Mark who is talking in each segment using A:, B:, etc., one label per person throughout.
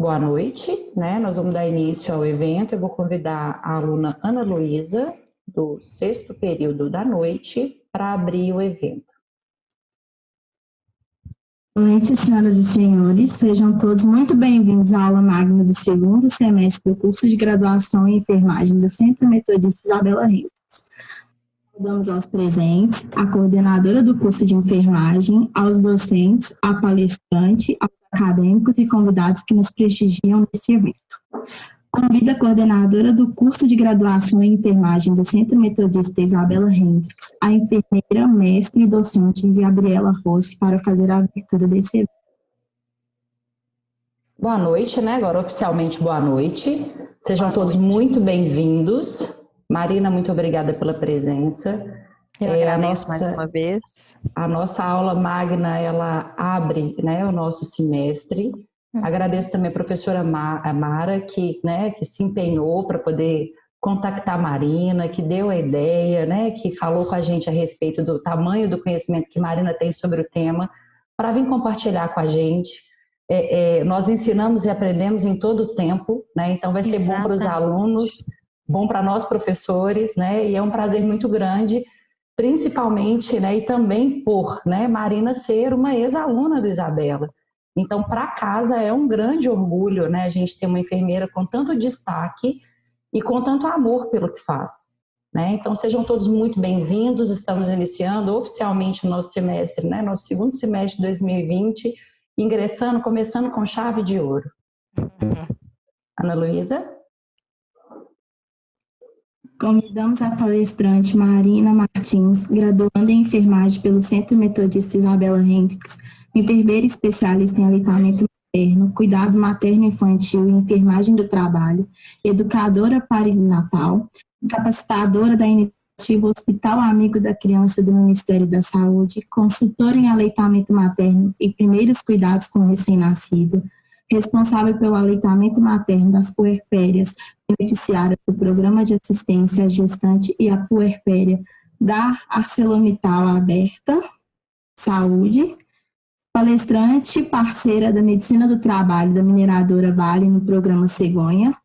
A: boa noite, né? Nós vamos dar início ao evento. Eu vou convidar a aluna Ana Luísa, do 6º período da noite, para abrir o evento.
B: Boa noite, senhoras e senhores. Sejam todos muito bem-vindos à aula magna do 2º semestre do curso de graduação em enfermagem do Centro Metodista Isabela Henriques. Saudamos aos presentes, à coordenadora do curso de enfermagem, aos docentes, à palestrante, aos acadêmicos e convidados que nos prestigiam nesse evento. Convido a coordenadora do curso de graduação em enfermagem do Centro Metodista Isabela Henriques, a enfermeira, mestre e docente Gabriela Rossi, para fazer a abertura desse evento.
A: Boa noite, né? Agora oficialmente boa noite. Sejam todos muito bem-vindos. Marina, muito obrigada pela presença.
C: Eu agradeço mais uma vez.
A: A nossa aula magna, ela abre, né, o nosso semestre. Agradeço também a professora Mara, que se empenhou para poder contactar a Marina, que deu a ideia, né, que falou com a gente a respeito do tamanho do conhecimento que Marina tem sobre o tema, para vir compartilhar com a gente. Nós ensinamos e aprendemos em todo o tempo, né, então vai ser bom para os alunos, bom para nós professores, né, e é um prazer muito grande, principalmente, né, e também por, né, Marina ser uma ex-aluna do Isabela. Então, para casa é um grande orgulho, né, a gente ter uma enfermeira com tanto destaque e com tanto amor pelo que faz, né? Então, sejam todos muito bem-vindos. Estamos iniciando oficialmente o nosso semestre, né, nosso 2º semestre de 2020, começando com chave de ouro. Ana Luísa?
B: Convidamos a palestrante Marina Martins, graduanda em enfermagem pelo Centro Metodista Isabela Henriques, enfermeira especialista em aleitamento materno, cuidado materno-infantil e enfermagem do trabalho, educadora perinatal, capacitadora da iniciativa Hospital Amigo da Criança do Ministério da Saúde, consultora em aleitamento materno e primeiros cuidados com o recém-nascido, responsável pelo aleitamento materno das puerpérias beneficiárias do Programa de Assistência à Gestante e à Puerpéria da ArcelorMittal Aberta Saúde, palestrante, parceira da Medicina do Trabalho da mineradora Vale no programa Cegonha,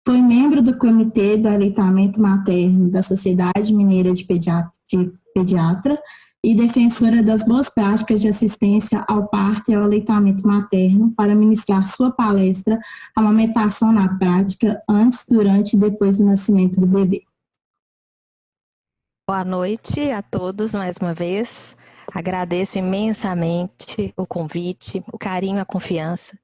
B: foi membro do Comitê do Aleitamento Materno da Sociedade Mineira de Pediatra e defensora das boas práticas de assistência ao parto e ao aleitamento materno para ministrar sua palestra Amamentação na Prática antes, durante e depois do nascimento do bebê.
C: Boa noite a todos mais uma vez. Agradeço imensamente o convite, o carinho, a confiança.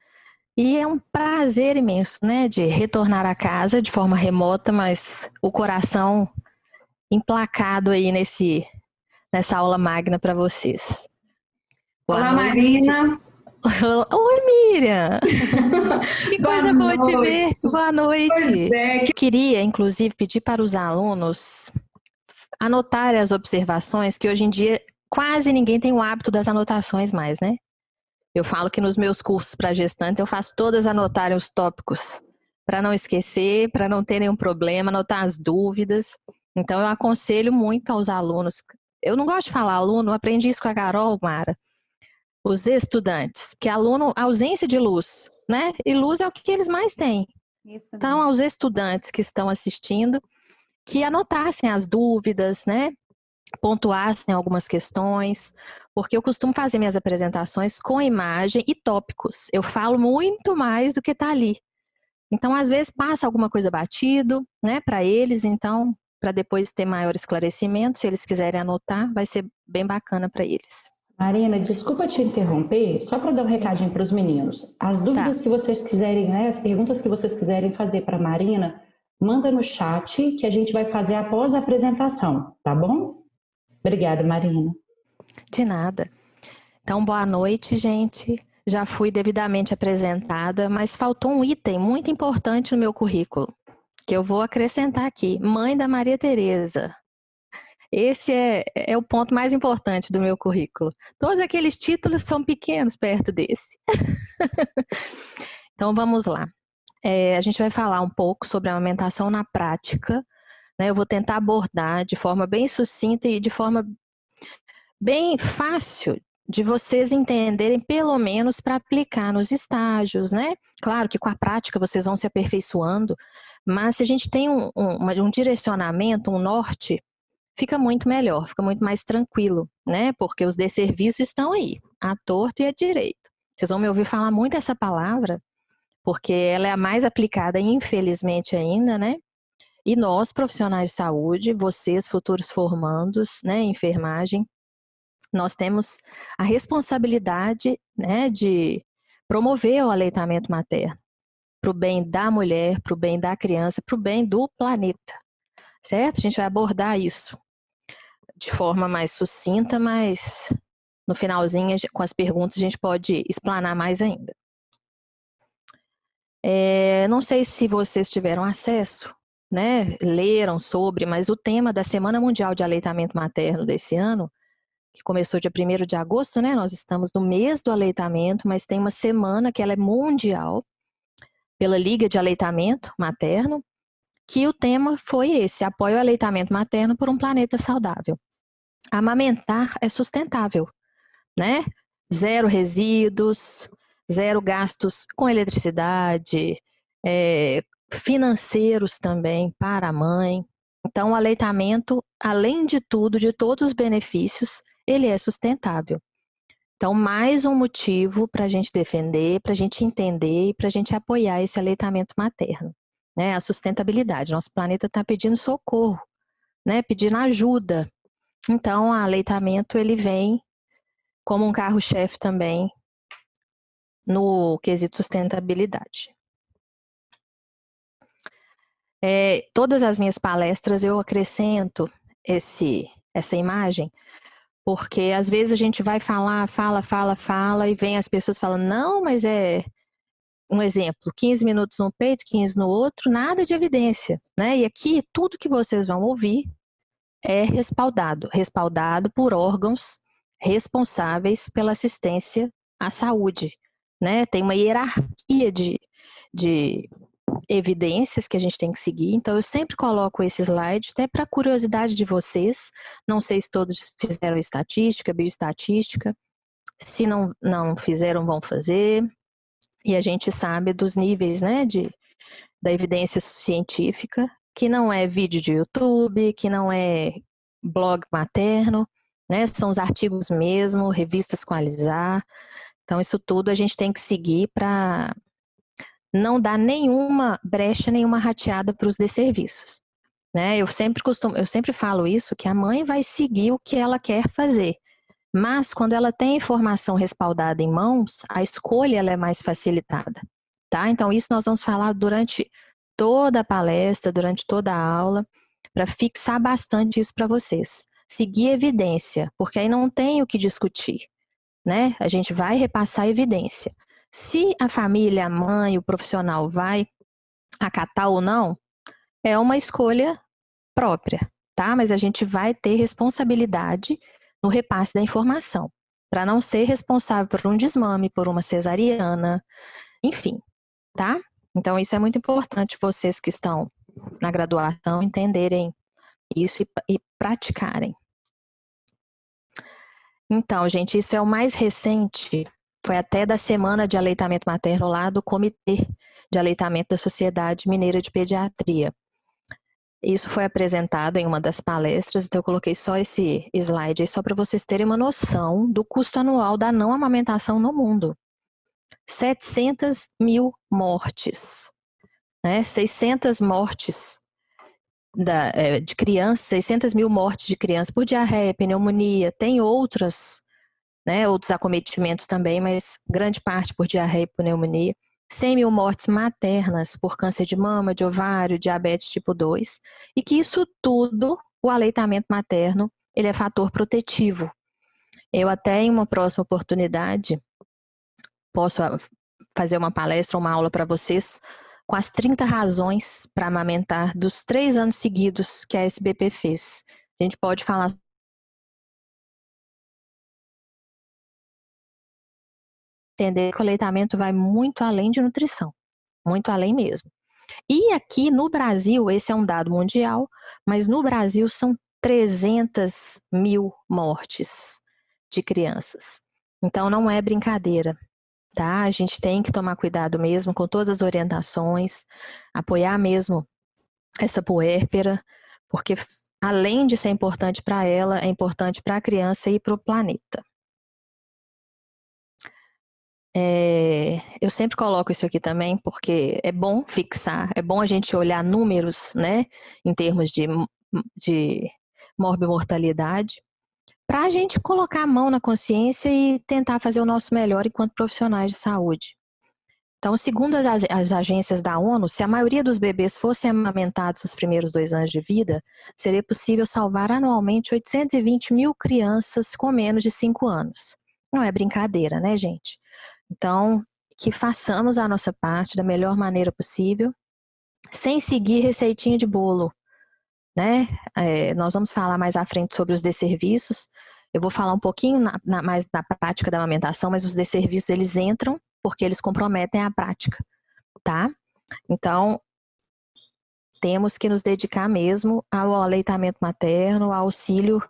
C: E é um prazer imenso, né, de retornar a casa de forma remota, mas o coração emplacado aí nessa aula magna para vocês.
D: Olá, Marina.
C: Oi, Miriam. Que coisa boa te ver. Boa noite.
D: Pois é.
C: Eu queria, inclusive, pedir para os alunos anotarem as observações, que hoje em dia quase ninguém tem o hábito das anotações mais, né? Eu falo que nos meus cursos para gestantes eu faço todas anotarem os tópicos, para não esquecer, para não ter nenhum problema, anotar as dúvidas. Então eu aconselho muito aos alunos. Eu não gosto de falar aluno, aprendi isso com a Carol, Mara. Os estudantes, porque aluno, ausência de luz, né? E luz é o que eles mais têm. Então, aos estudantes que estão assistindo, que anotassem as dúvidas, né? Pontuassem algumas questões, porque eu costumo fazer minhas apresentações com imagem e tópicos. Eu falo muito mais do que está ali. Então, às vezes, passa alguma coisa batido, né, para eles, então, para depois ter maior esclarecimento, se eles quiserem anotar, vai ser bem bacana para eles.
A: Marina, desculpa te interromper, só para dar um recadinho para os meninos. As dúvidas que vocês quiserem, né, as perguntas que vocês quiserem fazer para a Marina, manda no chat que a gente vai fazer após a apresentação, tá bom? Obrigada, Marina.
C: De nada. Então, boa noite, gente. Já fui devidamente apresentada, mas faltou um item muito importante no meu currículo, que eu vou acrescentar aqui. Mãe da Maria Tereza. Esse é o ponto mais importante do meu currículo. Todos aqueles títulos são pequenos perto desse. Então, vamos lá. A gente vai falar um pouco sobre a amamentação na prática, né? Eu vou tentar abordar de forma bem sucinta e de forma bem fácil de vocês entenderem, pelo menos para aplicar nos estágios, né? Claro que com a prática vocês vão se aperfeiçoando, mas se a gente tem um direcionamento, um norte, fica muito melhor, fica muito mais tranquilo, né? Porque os desserviços estão aí, à torto e à direito. Vocês vão me ouvir falar muito essa palavra, porque ela é a mais aplicada, infelizmente ainda, né? E nós, profissionais de saúde, vocês, futuros formandos, né, enfermagem, nós temos a responsabilidade, né, de promover o aleitamento materno para o bem da mulher, para o bem da criança, para o bem do planeta, certo? A gente vai abordar isso de forma mais sucinta, mas no finalzinho, com as perguntas, a gente pode explanar mais ainda. Não sei se vocês tiveram acesso, né, leram sobre, mas o tema da Semana Mundial de Aleitamento Materno desse ano, que começou dia 1º de agosto, né? Nós estamos no mês do aleitamento, mas tem uma semana que ela é mundial, pela Liga de Aleitamento Materno, que o tema foi esse: apoio ao aleitamento materno por um planeta saudável. Amamentar é sustentável, né? 0 resíduos, 0 gastos com eletricidade, financeiros também para a mãe. Então, o aleitamento, além de tudo, de todos os benefícios, ele é sustentável. Então, mais um motivo para a gente defender, para a gente entender e para a gente apoiar esse aleitamento materno, né? A sustentabilidade. Nosso planeta está pedindo socorro, né? Pedindo ajuda. Então, o aleitamento, ele vem como um carro-chefe também no quesito sustentabilidade. Todas as minhas palestras eu acrescento essa imagem, porque às vezes a gente vai falar, fala, e vem as pessoas falando, não, mas um exemplo, 15 minutos no peito, 15 no outro, nada de evidência, né? E aqui, tudo que vocês vão ouvir é respaldado por órgãos responsáveis pela assistência à saúde, né? Tem uma hierarquia de evidências que a gente tem que seguir, então eu sempre coloco esse slide, até para curiosidade de vocês. Não sei se todos fizeram estatística, bioestatística, se não fizeram, vão fazer, e a gente sabe dos níveis, né, da evidência científica, que não é vídeo de YouTube, que não é blog materno, né, são os artigos mesmo, revistas Qualizar. Então isso tudo a gente tem que seguir para não dar nenhuma brecha, nenhuma rateada para os desserviços, né? Eu sempre falo isso, que a mãe vai seguir o que ela quer fazer, mas quando ela tem informação respaldada em mãos, a escolha ela é mais facilitada, tá? Então isso nós vamos falar durante toda a palestra, durante toda a aula, para fixar bastante isso para vocês. Seguir evidência, porque aí não tem o que discutir, né? A gente vai repassar a evidência. Se a família, a mãe, o profissional vai acatar ou não, é uma escolha própria, tá? Mas a gente vai ter responsabilidade no repasse da informação, para não ser responsável por um desmame, por uma cesariana, enfim, tá? Então isso é muito importante, vocês que estão na graduação entenderem isso e praticarem. Então, gente, isso é o mais recente. Foi até da Semana de Aleitamento Materno lá do Comitê de Aleitamento da Sociedade Mineira de Pediatria. Isso foi apresentado em uma das palestras, então eu coloquei só esse slide aí só para vocês terem uma noção do custo anual da não amamentação no mundo. 700 mil mortes, né? 600 mortes de crianças, 600 mil mortes de crianças por diarreia, pneumonia, tem outros acometimentos também, mas grande parte por diarreia e pneumonia. 100 mil mortes maternas por câncer de mama, de ovário, diabetes tipo 2, e que isso tudo, o aleitamento materno, ele é fator protetivo. Eu até em uma próxima oportunidade posso fazer uma palestra, uma aula para vocês com as 30 razões para amamentar dos 3 anos seguidos que a SBP fez. A gente pode falar entender que o aleitamento vai muito além de nutrição, muito além mesmo. E aqui no Brasil, esse é um dado mundial, mas no Brasil são 300 mil mortes de crianças. Então, não é brincadeira, tá? A gente tem que tomar cuidado mesmo com todas as orientações, apoiar mesmo essa puérpera, porque além de ser importante para ela, é importante para a criança e para o planeta. Eu sempre coloco isso aqui também, porque é bom fixar, é bom a gente olhar números, né, em termos de morbimortalidade, para a gente colocar a mão na consciência e tentar fazer o nosso melhor enquanto profissionais de saúde. Então, segundo as agências da ONU, se a maioria dos bebês fossem amamentados nos primeiros 2 anos de vida, seria possível salvar anualmente 820 mil crianças com menos de 5 anos. Não é brincadeira, né, gente? Então, que façamos a nossa parte da melhor maneira possível, sem seguir receitinha de bolo, né? Nós vamos falar mais à frente sobre os desserviços. Eu vou falar um pouquinho mais na prática da amamentação, mas os desserviços, eles entram porque eles comprometem a prática, tá? Então, temos que nos dedicar mesmo ao aleitamento materno, ao auxílio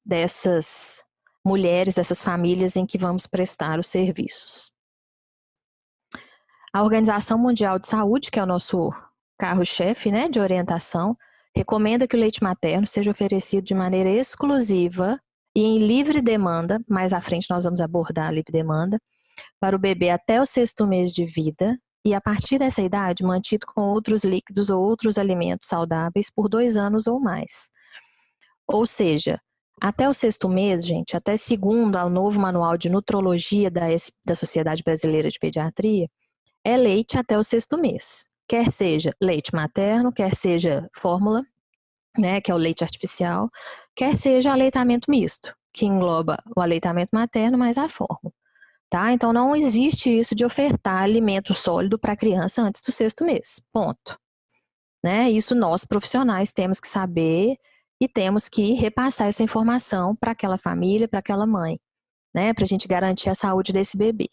C: dessas mulheres, dessas famílias em que vamos prestar os serviços. A Organização Mundial de Saúde, que é o nosso carro-chefe, né, de orientação, recomenda que o leite materno seja oferecido de maneira exclusiva e em livre demanda, mais à frente nós vamos abordar a livre demanda, para o bebê até o 6º mês de vida e a partir dessa idade mantido com outros líquidos ou outros alimentos saudáveis por 2 anos ou mais. Ou seja, até o 6º mês, gente, até segundo ao novo manual de nutrologia da Sociedade Brasileira de Pediatria, é leite até o 6º mês. Quer seja leite materno, quer seja fórmula, né, que é o leite artificial, quer seja aleitamento misto, que engloba o aleitamento materno mais a fórmula. Tá? Então, não existe isso de ofertar alimento sólido para a criança antes do 6º mês. Ponto. Né? Isso nós, profissionais, temos que saber e temos que repassar essa informação para aquela família, para aquela mãe, né? Para a gente garantir a saúde desse bebê.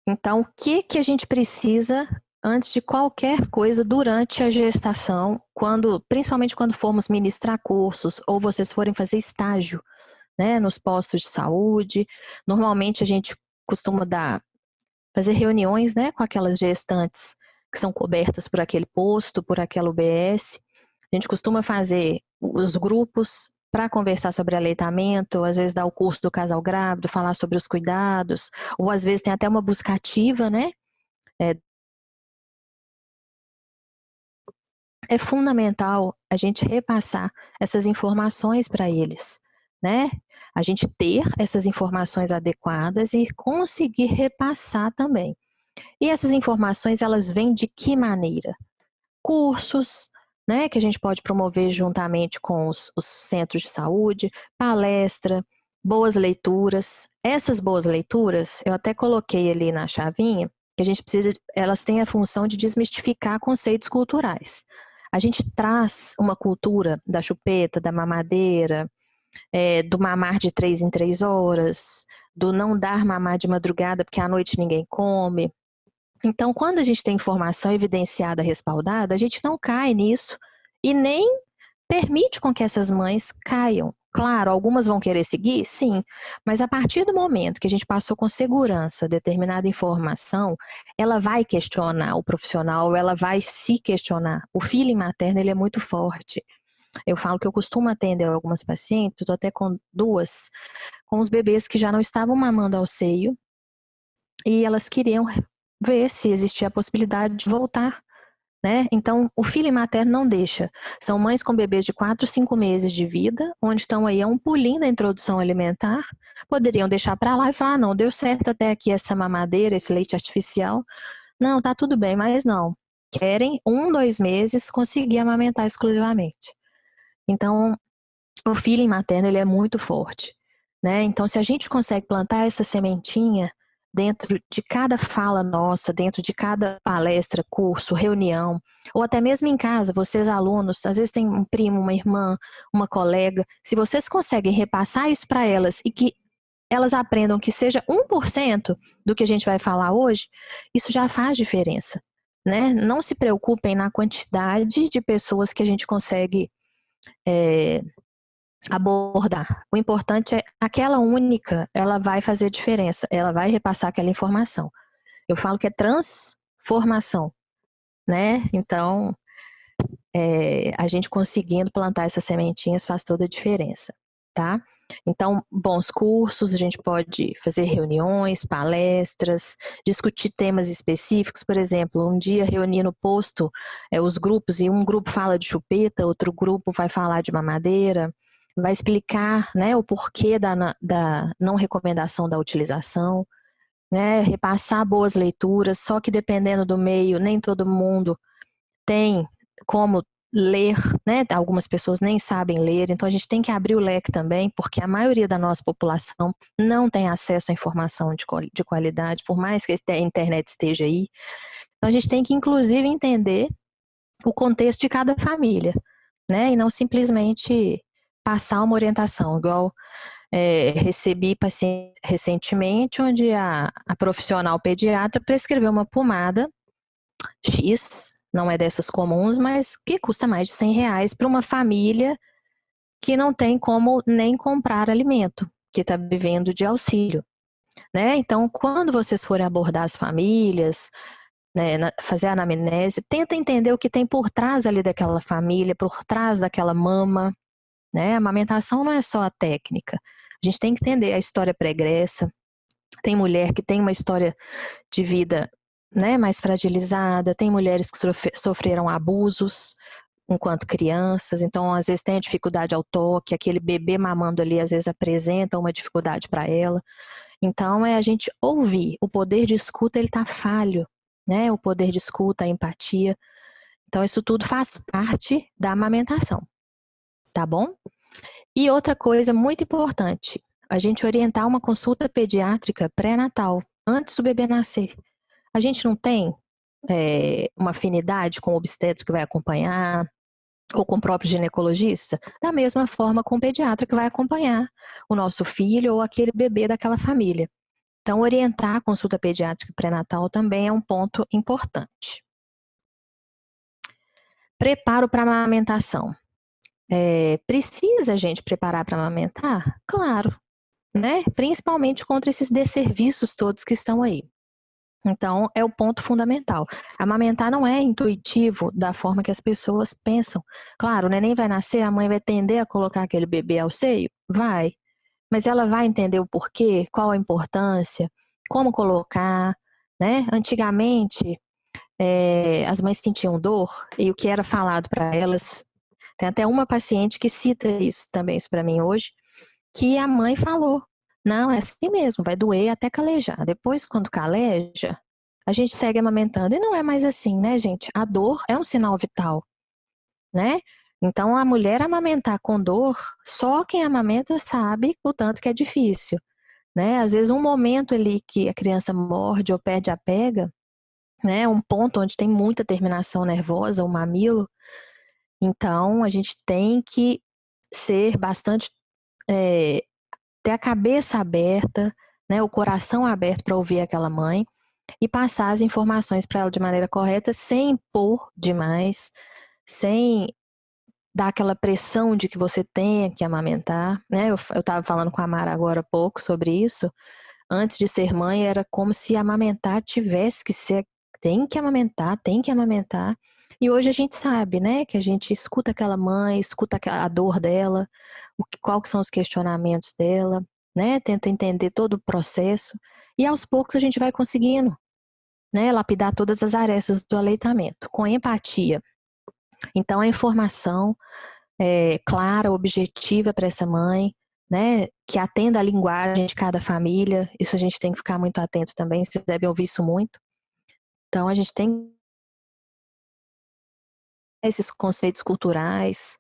C: Então, o que a gente precisa antes de qualquer coisa durante a gestação, principalmente quando formos ministrar cursos ou vocês forem fazer estágio, né, nos postos de saúde? Normalmente a gente costuma fazer reuniões, né, com aquelas gestantes que são cobertas por aquele posto, por aquela UBS. A gente costuma fazer os grupos para conversar sobre aleitamento, às vezes dar o curso do casal grávido, falar sobre os cuidados, ou às vezes tem até uma busca ativa, né? É fundamental a gente repassar essas informações para eles, né? A gente ter essas informações adequadas e conseguir repassar também. E essas informações, elas vêm de que maneira? Cursos, né, que a gente pode promover juntamente com os centros de saúde, palestra, boas leituras. Essas boas leituras, eu até coloquei ali na chavinha, que a gente precisa, elas têm a função de desmistificar conceitos culturais. A gente traz uma cultura da chupeta, da mamadeira, do mamar de 3 em 3 horas, do não dar mamar de madrugada porque à noite ninguém come. Então, quando a gente tem informação evidenciada, respaldada, a gente não cai nisso e nem permite com que essas mães caiam. Claro, algumas vão querer seguir, sim, mas a partir do momento que a gente passou com segurança determinada informação, ela vai questionar o profissional, ela vai se questionar. O feeling materno, ele é muito forte. Eu falo que eu costumo atender algumas pacientes, estou até com 2, com os bebês que já não estavam mamando ao seio e elas queriam ver se existia a possibilidade de voltar, né? Então, o feeling materno não deixa. São mães com bebês de 4, 5 meses de vida, onde estão aí a um pulinho da introdução alimentar, poderiam deixar para lá e falar, não, deu certo até aqui essa mamadeira, esse leite artificial, não, tá tudo bem, mas não. Querem 1, 2 meses conseguir amamentar exclusivamente. Então, o feeling materno, ele é muito forte, né? Então, se a gente consegue plantar essa sementinha dentro de cada fala nossa, dentro de cada palestra, curso, reunião, ou até mesmo em casa, vocês alunos, às vezes tem um primo, uma irmã, uma colega, se vocês conseguem repassar isso para elas e que elas aprendam que seja 1% do que a gente vai falar hoje, isso já faz diferença, né? Não se preocupem na quantidade de pessoas que a gente consegue abordar. O importante é aquela única, ela vai fazer diferença, ela vai repassar aquela informação. Eu falo que é transformação, né? Então, a gente conseguindo plantar essas sementinhas faz toda a diferença, tá? Então, bons cursos, a gente pode fazer reuniões, palestras, discutir temas específicos, por exemplo, um dia reunir no posto os grupos, e um grupo fala de chupeta, outro grupo vai falar de mamadeira, vai explicar, né, o porquê da não recomendação da utilização, né, repassar boas leituras, só que dependendo do meio, nem todo mundo tem como ler, né? Algumas pessoas nem sabem ler, então a gente tem que abrir o leque também, porque a maioria da nossa população não tem acesso à informação de qualidade, por mais que a internet esteja aí. Então a gente tem que, inclusive, entender o contexto de cada família, né? E não simplesmente passar uma orientação, igual recebi paciente recentemente, onde a profissional pediatra prescreveu uma pomada X, não é dessas comuns, mas que custa mais de R$100 para uma família que não tem como nem comprar alimento, que está vivendo de auxílio, né? Então, quando vocês forem abordar as famílias, né, fazer a anamnese, tenta entender o que tem por trás ali daquela família, por trás daquela mama, né? A amamentação não é só a técnica, a gente tem que entender a história pregressa. Tem mulher que tem uma história de vida, né, mais fragilizada, tem mulheres que sofreram abusos enquanto crianças, então às vezes tem a dificuldade ao toque, aquele bebê mamando ali às vezes apresenta uma dificuldade para ela. Então a gente ouvir, o poder de escuta ele está falho, né, o poder de escuta, a empatia. Então isso tudo faz parte da amamentação, tá bom? E outra coisa muito importante, a gente orientar uma consulta pediátrica pré-natal, antes do bebê nascer. A gente não tem uma afinidade com o obstetra que vai acompanhar, ou com o próprio ginecologista? Da mesma forma com o pediatra que vai acompanhar o nosso filho ou aquele bebê daquela família. Então, orientar a consulta pediátrica pré-natal também é um ponto importante. Preparo para a amamentação. Precisa a gente preparar para amamentar? Claro, né? Principalmente contra esses desserviços todos que estão aí. Então, é o ponto fundamental. Amamentar não é intuitivo da forma que as pessoas pensam. Claro, o neném vai nascer, a mãe vai tender a colocar aquele bebê ao seio? Vai. Mas ela vai entender o porquê, qual a importância, como colocar, né? Antigamente, as mães sentiam dor e o que era falado para elas, tem até uma paciente que cita isso também para mim hoje, que a mãe falou, não, é assim mesmo, vai doer até calejar. Depois, quando caleja, a gente segue amamentando. E não é mais assim, né, gente? A dor é um sinal vital, né? Então, a mulher amamentar com dor, só quem amamenta sabe o tanto que é difícil, né? Às vezes, um momento ali que a criança morde ou perde a pega, né? Um ponto onde tem muita terminação nervosa, o mamilo. Então, a gente tem que ser bastante... ter a cabeça aberta, né, o coração aberto para ouvir aquela mãe e passar as informações para ela de maneira correta, sem impor demais, sem dar aquela pressão de que você tenha que amamentar, né? Eu estava falando com a Mara agora há pouco sobre isso. Antes de ser mãe, era como se amamentar tivesse que ser, tem que amamentar. E hoje a gente sabe, né, que a gente escuta aquela mãe, escuta a dor dela, quais são os questionamentos dela, né, tenta entender todo o processo e aos poucos a gente vai conseguindo, né, lapidar todas as arestas do aleitamento, com empatia. Então a informação clara, objetiva para essa mãe, né, que atenda a linguagem de cada família, isso a gente tem que ficar muito atento também, vocês devem ouvir isso muito. Então a gente tem esses conceitos culturais,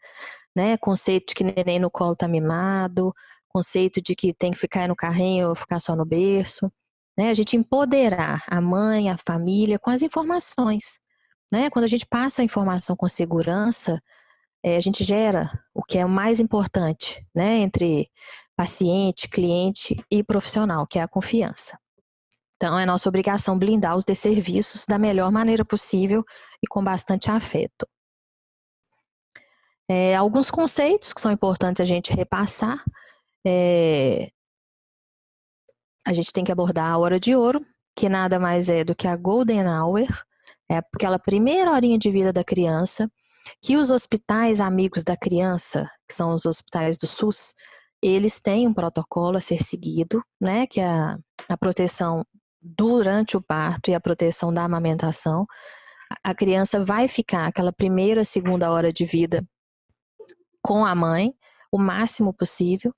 C: né? Conceito de que neném no colo tá mimado, conceito de que tem que ficar no carrinho ou ficar só no berço, né? A gente empoderar a mãe, a família com as informações, né? Quando a gente passa a informação com segurança, a gente gera o que é o mais importante, né? Entre paciente, cliente e profissional, que é a confiança. Então, é nossa obrigação blindar os desserviços da melhor maneira possível e com bastante afeto. Alguns conceitos que são importantes a gente repassar. A gente tem que abordar a hora de ouro, que nada mais é do que a Golden Hour, é aquela primeira horinha de vida da criança, que os hospitais amigos da criança, que são os hospitais do SUS, eles têm um protocolo a ser seguido, né, que é a proteção durante o parto e a proteção da amamentação. A criança vai ficar aquela primeira, segunda hora de vida com a mãe, o máximo possível,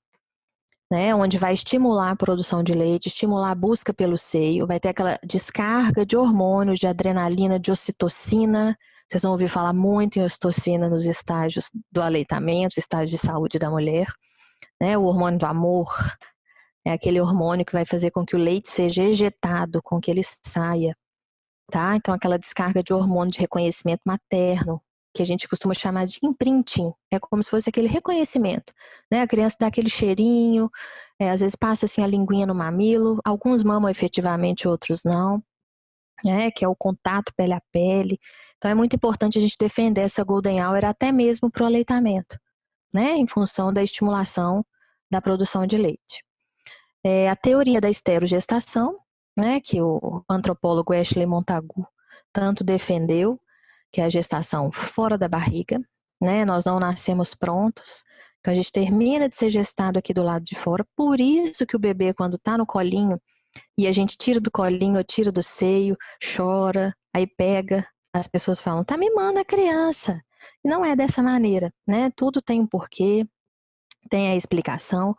C: né, onde vai estimular a produção de leite, estimular a busca pelo seio, vai ter aquela descarga de hormônios, de adrenalina, de ocitocina. Vocês vão ouvir falar muito em ocitocina nos estágios do aleitamento, estágio de saúde da mulher, né, o hormônio do amor, é aquele hormônio que vai fazer com que o leite seja ejetado, com que ele saia, tá? Então, aquela descarga de hormônio de reconhecimento materno, que a gente costuma chamar de imprinting, é como se fosse aquele reconhecimento, né? A criança dá aquele cheirinho, às vezes passa assim a linguinha no mamilo, alguns mamam efetivamente, outros não, né? Que é o contato pele a pele. Então é muito importante a gente defender essa Golden Hour até mesmo para o aleitamento, né? Em função da estimulação da produção de leite. A teoria da esterogestação, né? Que o antropólogo Ashley Montagu tanto defendeu, que é a gestação fora da barriga, né? Nós não nascemos prontos, então a gente termina de ser gestado aqui do lado de fora, por isso que o bebê, quando está no colinho, e a gente tira do colinho, ou tira do seio, chora, aí pega, as pessoas falam, tá mimando a criança. E não é dessa maneira, né? Tudo tem um porquê, tem a explicação.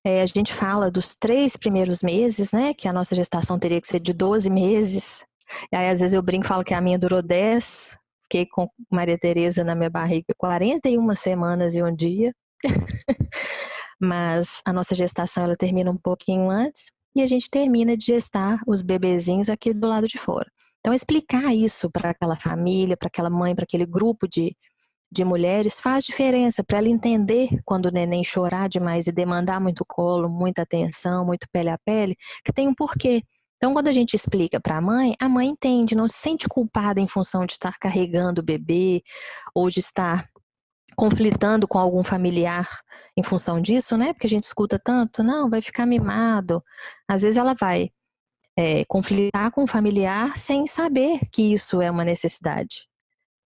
C: A gente fala dos 3 primeiros meses, né? Que a nossa gestação teria que ser de 12 meses. E aí, às vezes, eu brinco e falo que a minha durou 10. Fiquei com Maria Tereza na minha barriga 41 semanas e um dia. Mas a nossa gestação, ela termina um pouquinho antes. E a gente termina de gestar os bebezinhos aqui do lado de fora. Então, explicar isso para aquela família, para aquela mãe, para aquele grupo de mulheres, faz diferença para ela entender quando o neném chorar demais e demandar muito colo, muita atenção, muito pele a pele, que tem um porquê. Então, quando a gente explica para a mãe entende, não se sente culpada em função de estar carregando o bebê ou de estar conflitando com algum familiar em função disso, né? Porque a gente escuta tanto, não, vai ficar mimado. Às vezes ela vai conflitar com o familiar sem saber que isso é uma necessidade,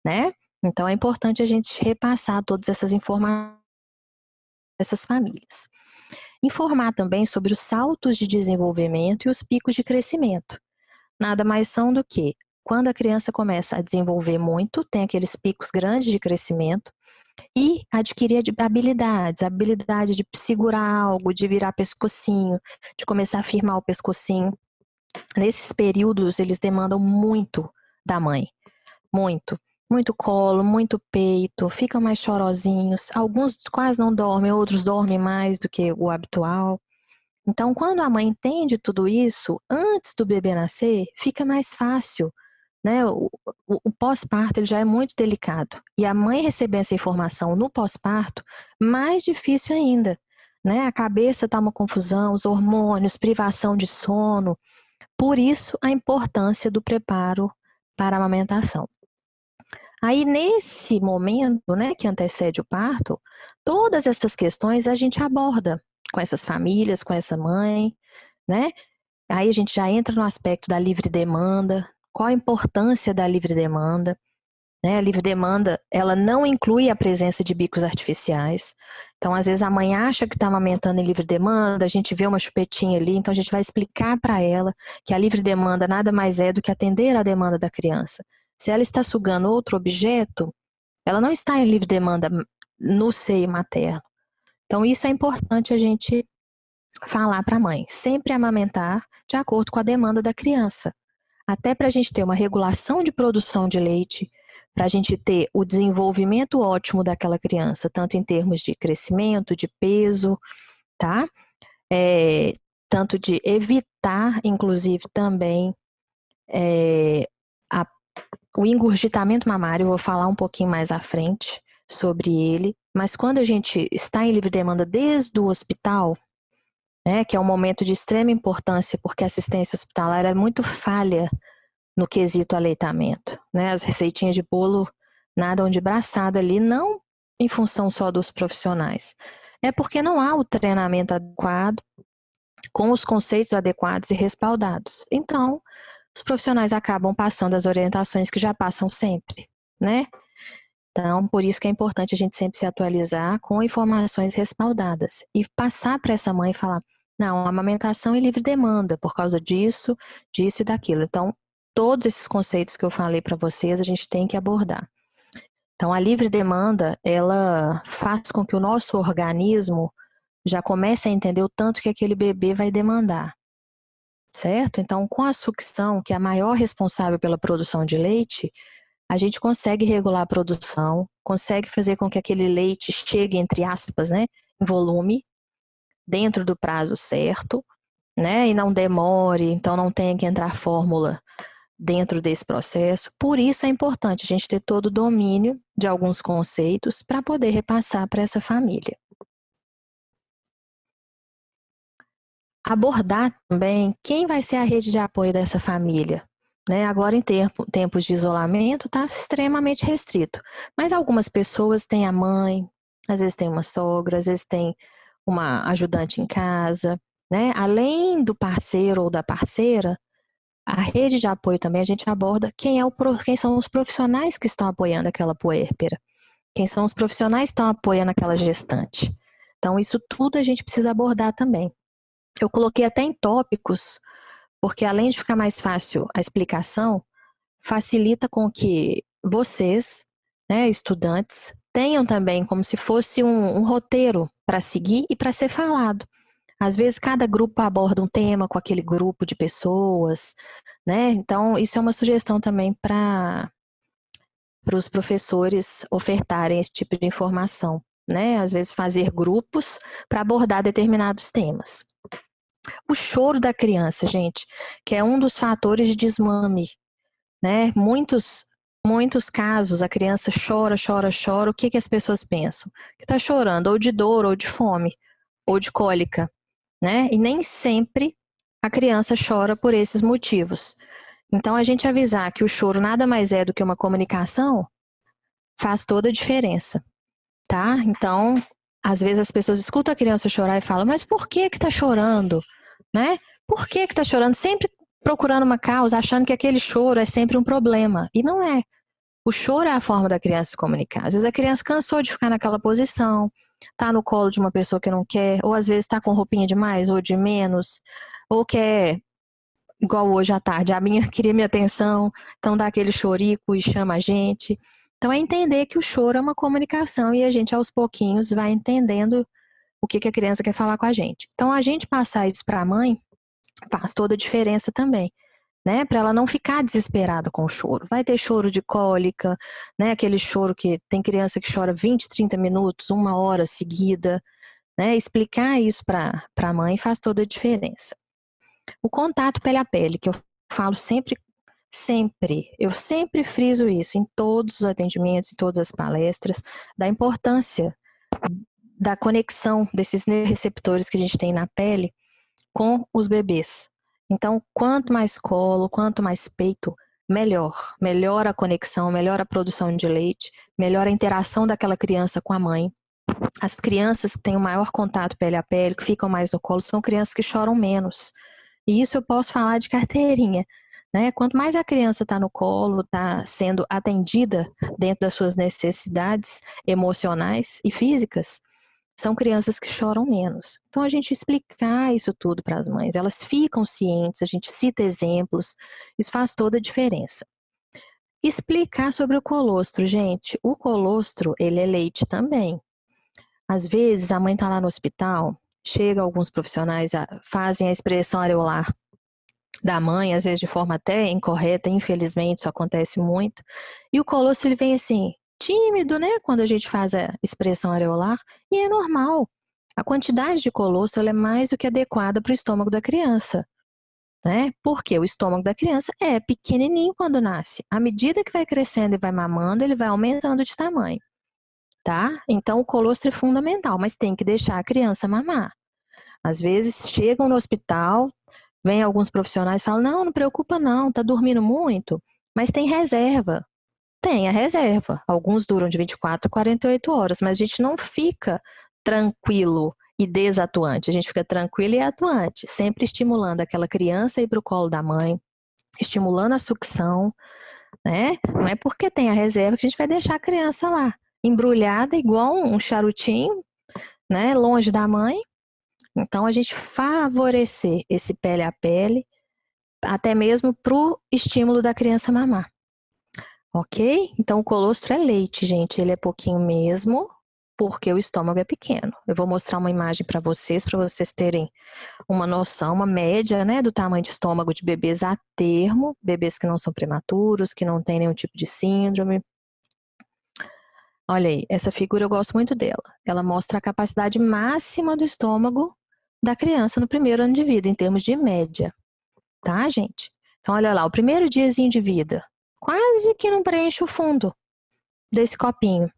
C: né? Então, é importante a gente repassar todas essas informações dessas famílias. Informar também sobre os saltos de desenvolvimento e os picos de crescimento. Nada mais são do que, quando a criança começa a desenvolver muito, tem aqueles picos grandes de crescimento, e adquirir habilidades, habilidade de segurar algo, de virar pescocinho, de começar a firmar o pescocinho. Nesses períodos, eles demandam muito da mãe, muito. Muito colo, muito peito, ficam mais chorosinhos. Alguns quase não dormem, outros dormem mais do que o habitual. Então, quando a mãe entende tudo isso, antes do bebê nascer, fica mais fácil, né? O pós-parto ele já é muito delicado. E a mãe receber essa informação no pós-parto, mais difícil ainda, né? A cabeça está uma confusão, os hormônios, privação de sono. Por isso, a importância do preparo para a amamentação. Aí, nesse momento, né, que antecede o parto, todas essas questões a gente aborda com essas famílias, com essa mãe, né? Aí a gente já entra no aspecto da livre demanda, qual a importância da livre demanda, né? A livre demanda, ela não inclui a presença de bicos artificiais. Então, às vezes, a mãe acha que está amamentando em livre demanda, a gente vê uma chupetinha ali, então a gente vai explicar para ela que a livre demanda nada mais é do que atender à demanda da criança. Se ela está sugando outro objeto, ela não está em livre demanda no seio materno. Então, isso é importante a gente falar para a mãe. Sempre amamentar de acordo com a demanda da criança. Até para a gente ter uma regulação de produção de leite, para a gente ter o desenvolvimento ótimo daquela criança, tanto em termos de crescimento, de peso, tá? Tanto de evitar, inclusive, também o engurgitamento mamário. Eu vou falar um pouquinho mais à frente sobre ele, mas quando a gente está em livre demanda desde o hospital, né, que é um momento de extrema importância, porque a assistência hospitalar é muito falha no quesito aleitamento, né? As receitinhas de bolo nadam de braçada ali, não em função só dos profissionais. É porque não há o treinamento adequado, com os conceitos adequados e respaldados. Então, os profissionais acabam passando as orientações que já passam sempre, né? Então, por isso que é importante a gente sempre se atualizar com informações respaldadas e passar para essa mãe e falar, não, a amamentação é livre demanda por causa disso, disso e daquilo. Então, todos esses conceitos que eu falei para vocês, a gente tem que abordar. Então, a livre demanda, ela faz com que o nosso organismo já comece a entender o tanto que aquele bebê vai demandar, certo? Então, com a sucção, que é a maior responsável pela produção de leite, a gente consegue regular a produção, consegue fazer com que aquele leite chegue, entre aspas, né, em volume, dentro do prazo certo, né, e não demore, então não tenha que entrar fórmula dentro desse processo. Por isso é importante a gente ter todo o domínio de alguns conceitos para poder repassar para essa família. Abordar também quem vai ser a rede de apoio dessa família. Né? Agora, em tempos de isolamento, está extremamente restrito. Mas algumas pessoas têm a mãe, às vezes tem uma sogra, às vezes tem uma ajudante em casa. Né? Além do parceiro ou da parceira, a rede de apoio também a gente aborda quem são os profissionais que estão apoiando aquela puérpera. Quem são os profissionais que estão apoiando aquela gestante. Então, isso tudo a gente precisa abordar também. Eu coloquei até em tópicos, porque além de ficar mais fácil a explicação, facilita com que vocês, né, estudantes, tenham também como se fosse um roteiro para seguir e para ser falado. Às vezes cada grupo aborda um tema com aquele grupo de pessoas, né? Então isso é uma sugestão também para os professores ofertarem esse tipo de informação, né? Às vezes fazer grupos para abordar determinados temas. O choro da criança, gente, que é um dos fatores de desmame, né? Muitos casos, a criança chora, o que as pessoas pensam? Que está chorando ou de dor, ou de fome, ou de cólica, né? E nem sempre a criança chora por esses motivos. Então, a gente avisar que o choro nada mais é do que uma comunicação faz toda a diferença, tá? Então, às vezes as pessoas escutam a criança chorar e falam, mas por que está chorando? Né? Por que está chorando? Sempre procurando uma causa, achando que aquele choro é sempre um problema. E não é. O choro é a forma da criança se comunicar. Às vezes a criança cansou de ficar naquela posição, está no colo de uma pessoa que não quer, ou às vezes está com roupinha de mais ou de menos, ou quer, igual hoje à tarde, a minha queria minha atenção, então dá aquele chorico e chama a gente. Então é entender que o choro é uma comunicação e a gente aos pouquinhos vai entendendo o que a criança quer falar com a gente. Então, a gente passar isso para a mãe faz toda a diferença também, né? Para ela não ficar desesperada com o choro. Vai ter choro de cólica, né? Aquele choro que tem criança que chora 20, 30 minutos, 1 hora seguida, né? Explicar isso para a mãe faz toda a diferença. O contato pele a pele, que eu falo sempre, eu sempre friso isso em todos os atendimentos, em todas as palestras, da importância da conexão desses receptores que a gente tem na pele com os bebês. Então, quanto mais colo, quanto mais peito, melhor. Melhor a conexão, melhor a produção de leite, melhor a interação daquela criança com a mãe. As crianças que têm o maior contato pele a pele, que ficam mais no colo, são crianças que choram menos. E isso eu posso falar de carteirinha, né? Quanto mais a criança está no colo, está sendo atendida dentro das suas necessidades emocionais e físicas, são crianças que choram menos. Então, a gente explicar isso tudo para as mães, elas ficam cientes, a gente cita exemplos, isso faz toda a diferença. Explicar sobre o colostro, gente. O colostro, ele é leite também. Às vezes, a mãe está lá no hospital, chega alguns profissionais, fazem a expressão areolar da mãe, às vezes de forma até incorreta, infelizmente, isso acontece muito. E o colostro, ele vem assim, tímido, né? Quando a gente faz a expressão areolar, e é normal. A quantidade de colostro ela é mais do que adequada para o estômago da criança, né? Porque o estômago da criança é pequenininho quando nasce. À medida que vai crescendo e vai mamando, ele vai aumentando de tamanho, tá? Então, o colostro é fundamental, mas tem que deixar a criança mamar. Às vezes, chegam no hospital, vem alguns profissionais e falam, não preocupa não, tá dormindo muito, mas tem reserva. tem a reserva. Alguns duram de 24 a 48 horas, mas a gente não fica tranquilo e desatuante. A gente fica tranquilo e atuante, sempre estimulando aquela criança a ir para o colo da mãe, estimulando a sucção, né? Não é porque tem a reserva que a gente vai deixar a criança lá, embrulhada igual um charutinho, né? Longe da mãe. Então, a gente favorecer esse pele a pele, até mesmo para o estímulo da criança mamar. Ok? Então, o colostro é leite, gente. Ele é pouquinho mesmo, porque o estômago é pequeno. Eu vou mostrar uma imagem para vocês terem uma noção, uma média, né, do tamanho de estômago de bebês a termo, bebês que não são prematuros, que não têm nenhum tipo de síndrome. Olha aí, essa figura eu gosto muito dela. Ela mostra a capacidade máxima do estômago da criança no primeiro ano de vida, em termos de média. Tá, gente? Então, olha lá, o primeiro diazinho de vida, quase que não preenche o fundo desse copinho,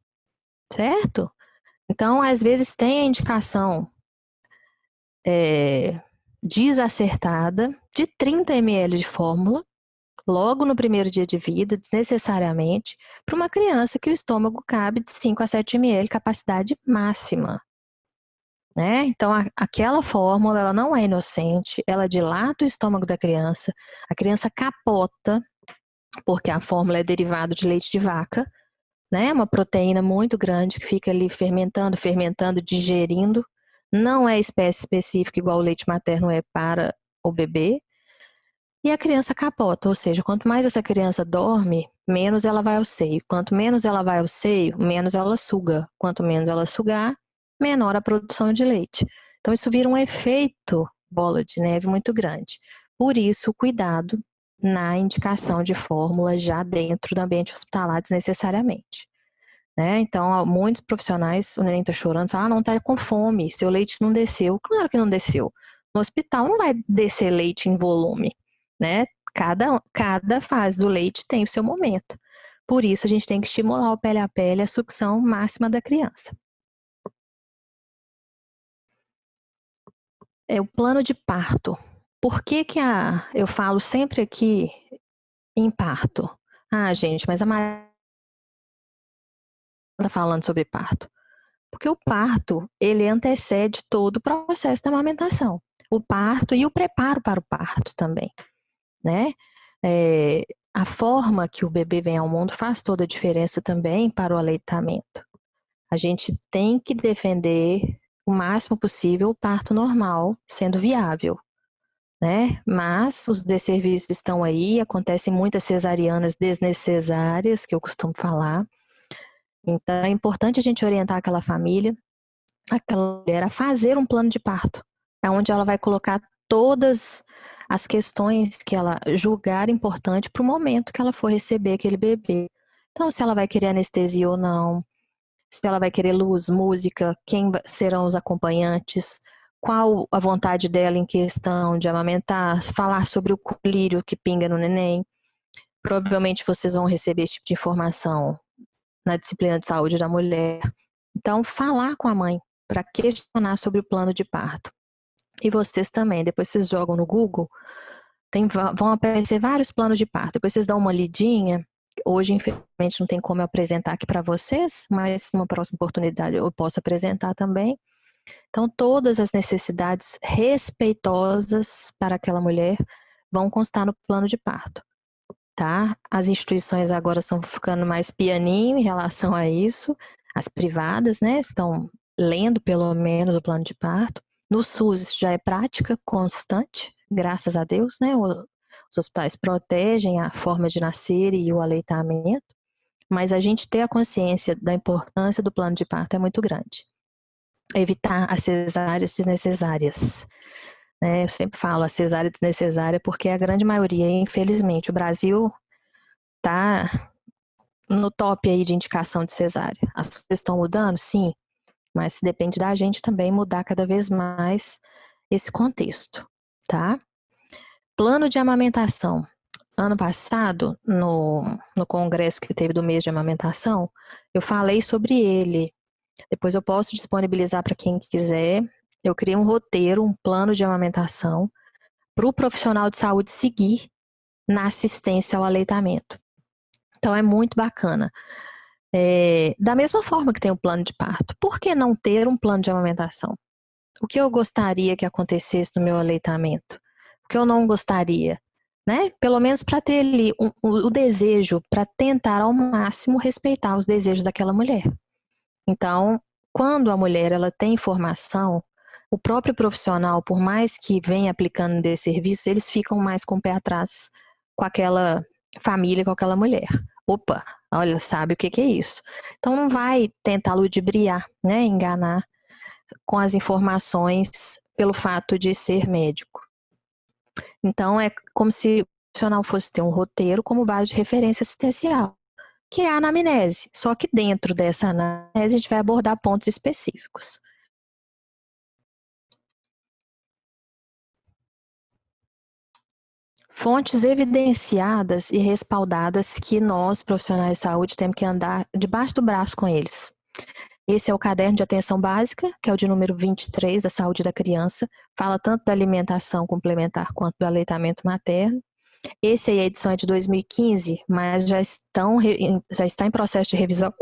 C: certo? Então, às vezes tem a indicação desacertada de 30 ml de fórmula, logo no primeiro dia de vida, desnecessariamente, para uma criança que o estômago cabe de 5 a 7 ml, capacidade máxima. Né? Então, aquela fórmula, ela não é inocente, ela dilata o estômago da criança, a criança capota, porque a fórmula é derivado de leite de vaca, né? Uma proteína muito grande que fica ali fermentando, digerindo, não é espécie específica igual o leite materno é para o bebê, e a criança capota, ou seja, quanto mais essa criança dorme, menos ela vai ao seio, quanto menos ela vai ao seio, menos ela suga, quanto menos ela sugar, menor a produção de leite. Então, isso vira um efeito bola de neve muito grande. Por isso, o cuidado na indicação de fórmula já dentro do ambiente hospitalar desnecessariamente. Né? Então, muitos profissionais, o neném está chorando, falam, não está com fome, seu leite não desceu. Claro que não desceu. No hospital não vai descer leite em volume. Né? Cada fase do leite tem o seu momento. Por isso, a gente tem que estimular o pele a pele, a sucção máxima da criança. É o plano de parto. Por que eu falo sempre aqui em parto? Ah, gente, mas a Maria está falando sobre parto. Porque o parto, ele antecede todo o processo da amamentação. O parto e o preparo para o parto também, né? A forma que o bebê vem ao mundo faz toda a diferença também para o aleitamento. A gente tem que defender o máximo possível o parto normal, sendo viável, né? Mas os desserviços estão aí, acontecem muitas cesarianas desnecessárias, que eu costumo falar. Então, é importante a gente orientar aquela família, aquela mulher, a fazer um plano de parto, onde ela vai colocar todas as questões que ela julgar importante para o momento que ela for receber aquele bebê. Então, se ela vai querer anestesia ou não, se ela vai querer luz, música, quem serão os acompanhantes, qual a vontade dela em questão de amamentar, falar sobre o colírio que pinga no neném. Provavelmente vocês vão receber esse tipo de informação na disciplina de saúde da mulher. Então, falar com a mãe para questionar sobre o plano de parto. E vocês também, depois vocês jogam no Google, vão aparecer vários planos de parto. Depois vocês dão uma lidinha. Hoje, infelizmente, não tem como eu apresentar aqui para vocês, mas numa próxima oportunidade eu posso apresentar também. Então, todas as necessidades respeitosas para aquela mulher vão constar no plano de parto, tá? As instituições agora estão ficando mais pianinho em relação a isso. As privadas, né, estão lendo pelo menos o plano de parto. No SUS isso já é prática constante, graças a Deus, né? Os hospitais protegem a forma de nascer e o aleitamento, mas a gente ter a consciência da importância do plano de parto é muito grande. Evitar as cesáreas desnecessárias. Né? Eu sempre falo a cesárea desnecessária porque a grande maioria, infelizmente, o Brasil está no top aí de indicação de cesárea. As coisas estão mudando? Sim, mas depende da gente também mudar cada vez mais esse contexto, tá? Plano de amamentação. Ano passado, no congresso que teve do mês de amamentação, eu falei sobre ele. Depois eu posso disponibilizar para quem quiser. Eu criei um roteiro, um plano de amamentação para o profissional de saúde seguir na assistência ao aleitamento. Então é muito bacana. Da mesma forma que tem o plano de parto, por que não ter um plano de amamentação? O que eu gostaria que acontecesse no meu aleitamento? O que eu não gostaria? Né? Pelo menos para ter ali o desejo, para tentar ao máximo respeitar os desejos daquela mulher. Então, quando a mulher ela tem informação, o próprio profissional, por mais que venha aplicando desse serviço, eles ficam mais com o pé atrás com aquela família, com aquela mulher. Opa, olha, sabe o que é isso? Então não vai tentar ludibriar, né, enganar com as informações pelo fato de ser médico. Então é como se o profissional fosse ter um roteiro como base de referência assistencial, que é a anamnese. Só que dentro dessa anamnese a gente vai abordar pontos específicos. Fontes evidenciadas e respaldadas que nós, profissionais de saúde, temos que andar debaixo do braço com eles. Esse é o caderno de atenção básica, que é o de número 23 da saúde da criança. Fala tanto da alimentação complementar quanto do aleitamento materno. Esse aí, a edição é de 2015, mas já está em processo de revisão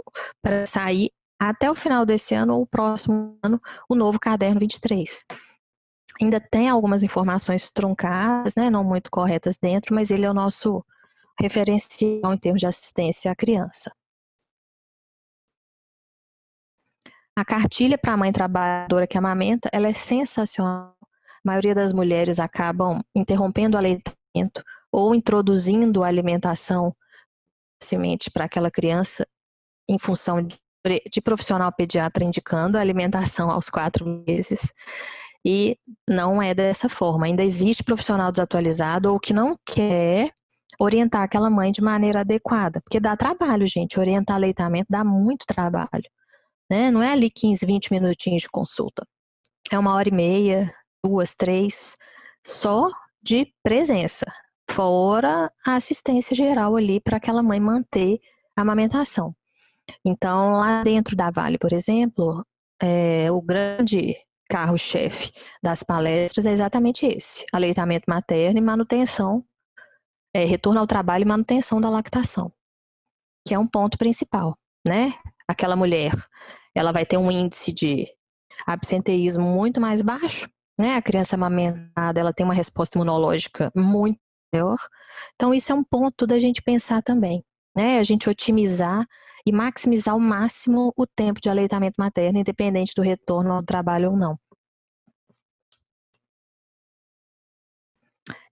C: para sair até o final desse ano ou o próximo ano o novo caderno 23. Ainda tem algumas informações truncadas, né, não muito corretas dentro, mas ele é o nosso referencial em termos de assistência à criança. A cartilha para a mãe trabalhadora que amamenta, ela é sensacional. A maioria das mulheres acabam interrompendo o aleitamento ou introduzindo a alimentação facilmente para aquela criança em função de profissional pediatra indicando a alimentação aos 4 meses. E não é dessa forma. Ainda existe profissional desatualizado ou que não quer orientar aquela mãe de maneira adequada. Porque dá trabalho, gente. Orientar aleitamento dá muito trabalho. Né? Não é ali 15, 20 minutinhos de consulta. É 1h30, 2, 3, só de presença. Fora a assistência geral ali para aquela mãe manter a amamentação. Então, lá dentro da Vale, por exemplo, o grande carro-chefe das palestras é exatamente esse: aleitamento materno e manutenção, retorno ao trabalho e manutenção da lactação, que é um ponto principal, né? Aquela mulher, ela vai ter um índice de absenteísmo muito mais baixo, né? A criança amamentada, ela tem uma resposta imunológica muito maior. Então, isso é um ponto da gente pensar também, né? A gente otimizar e maximizar ao máximo o tempo de aleitamento materno, independente do retorno ao trabalho ou não.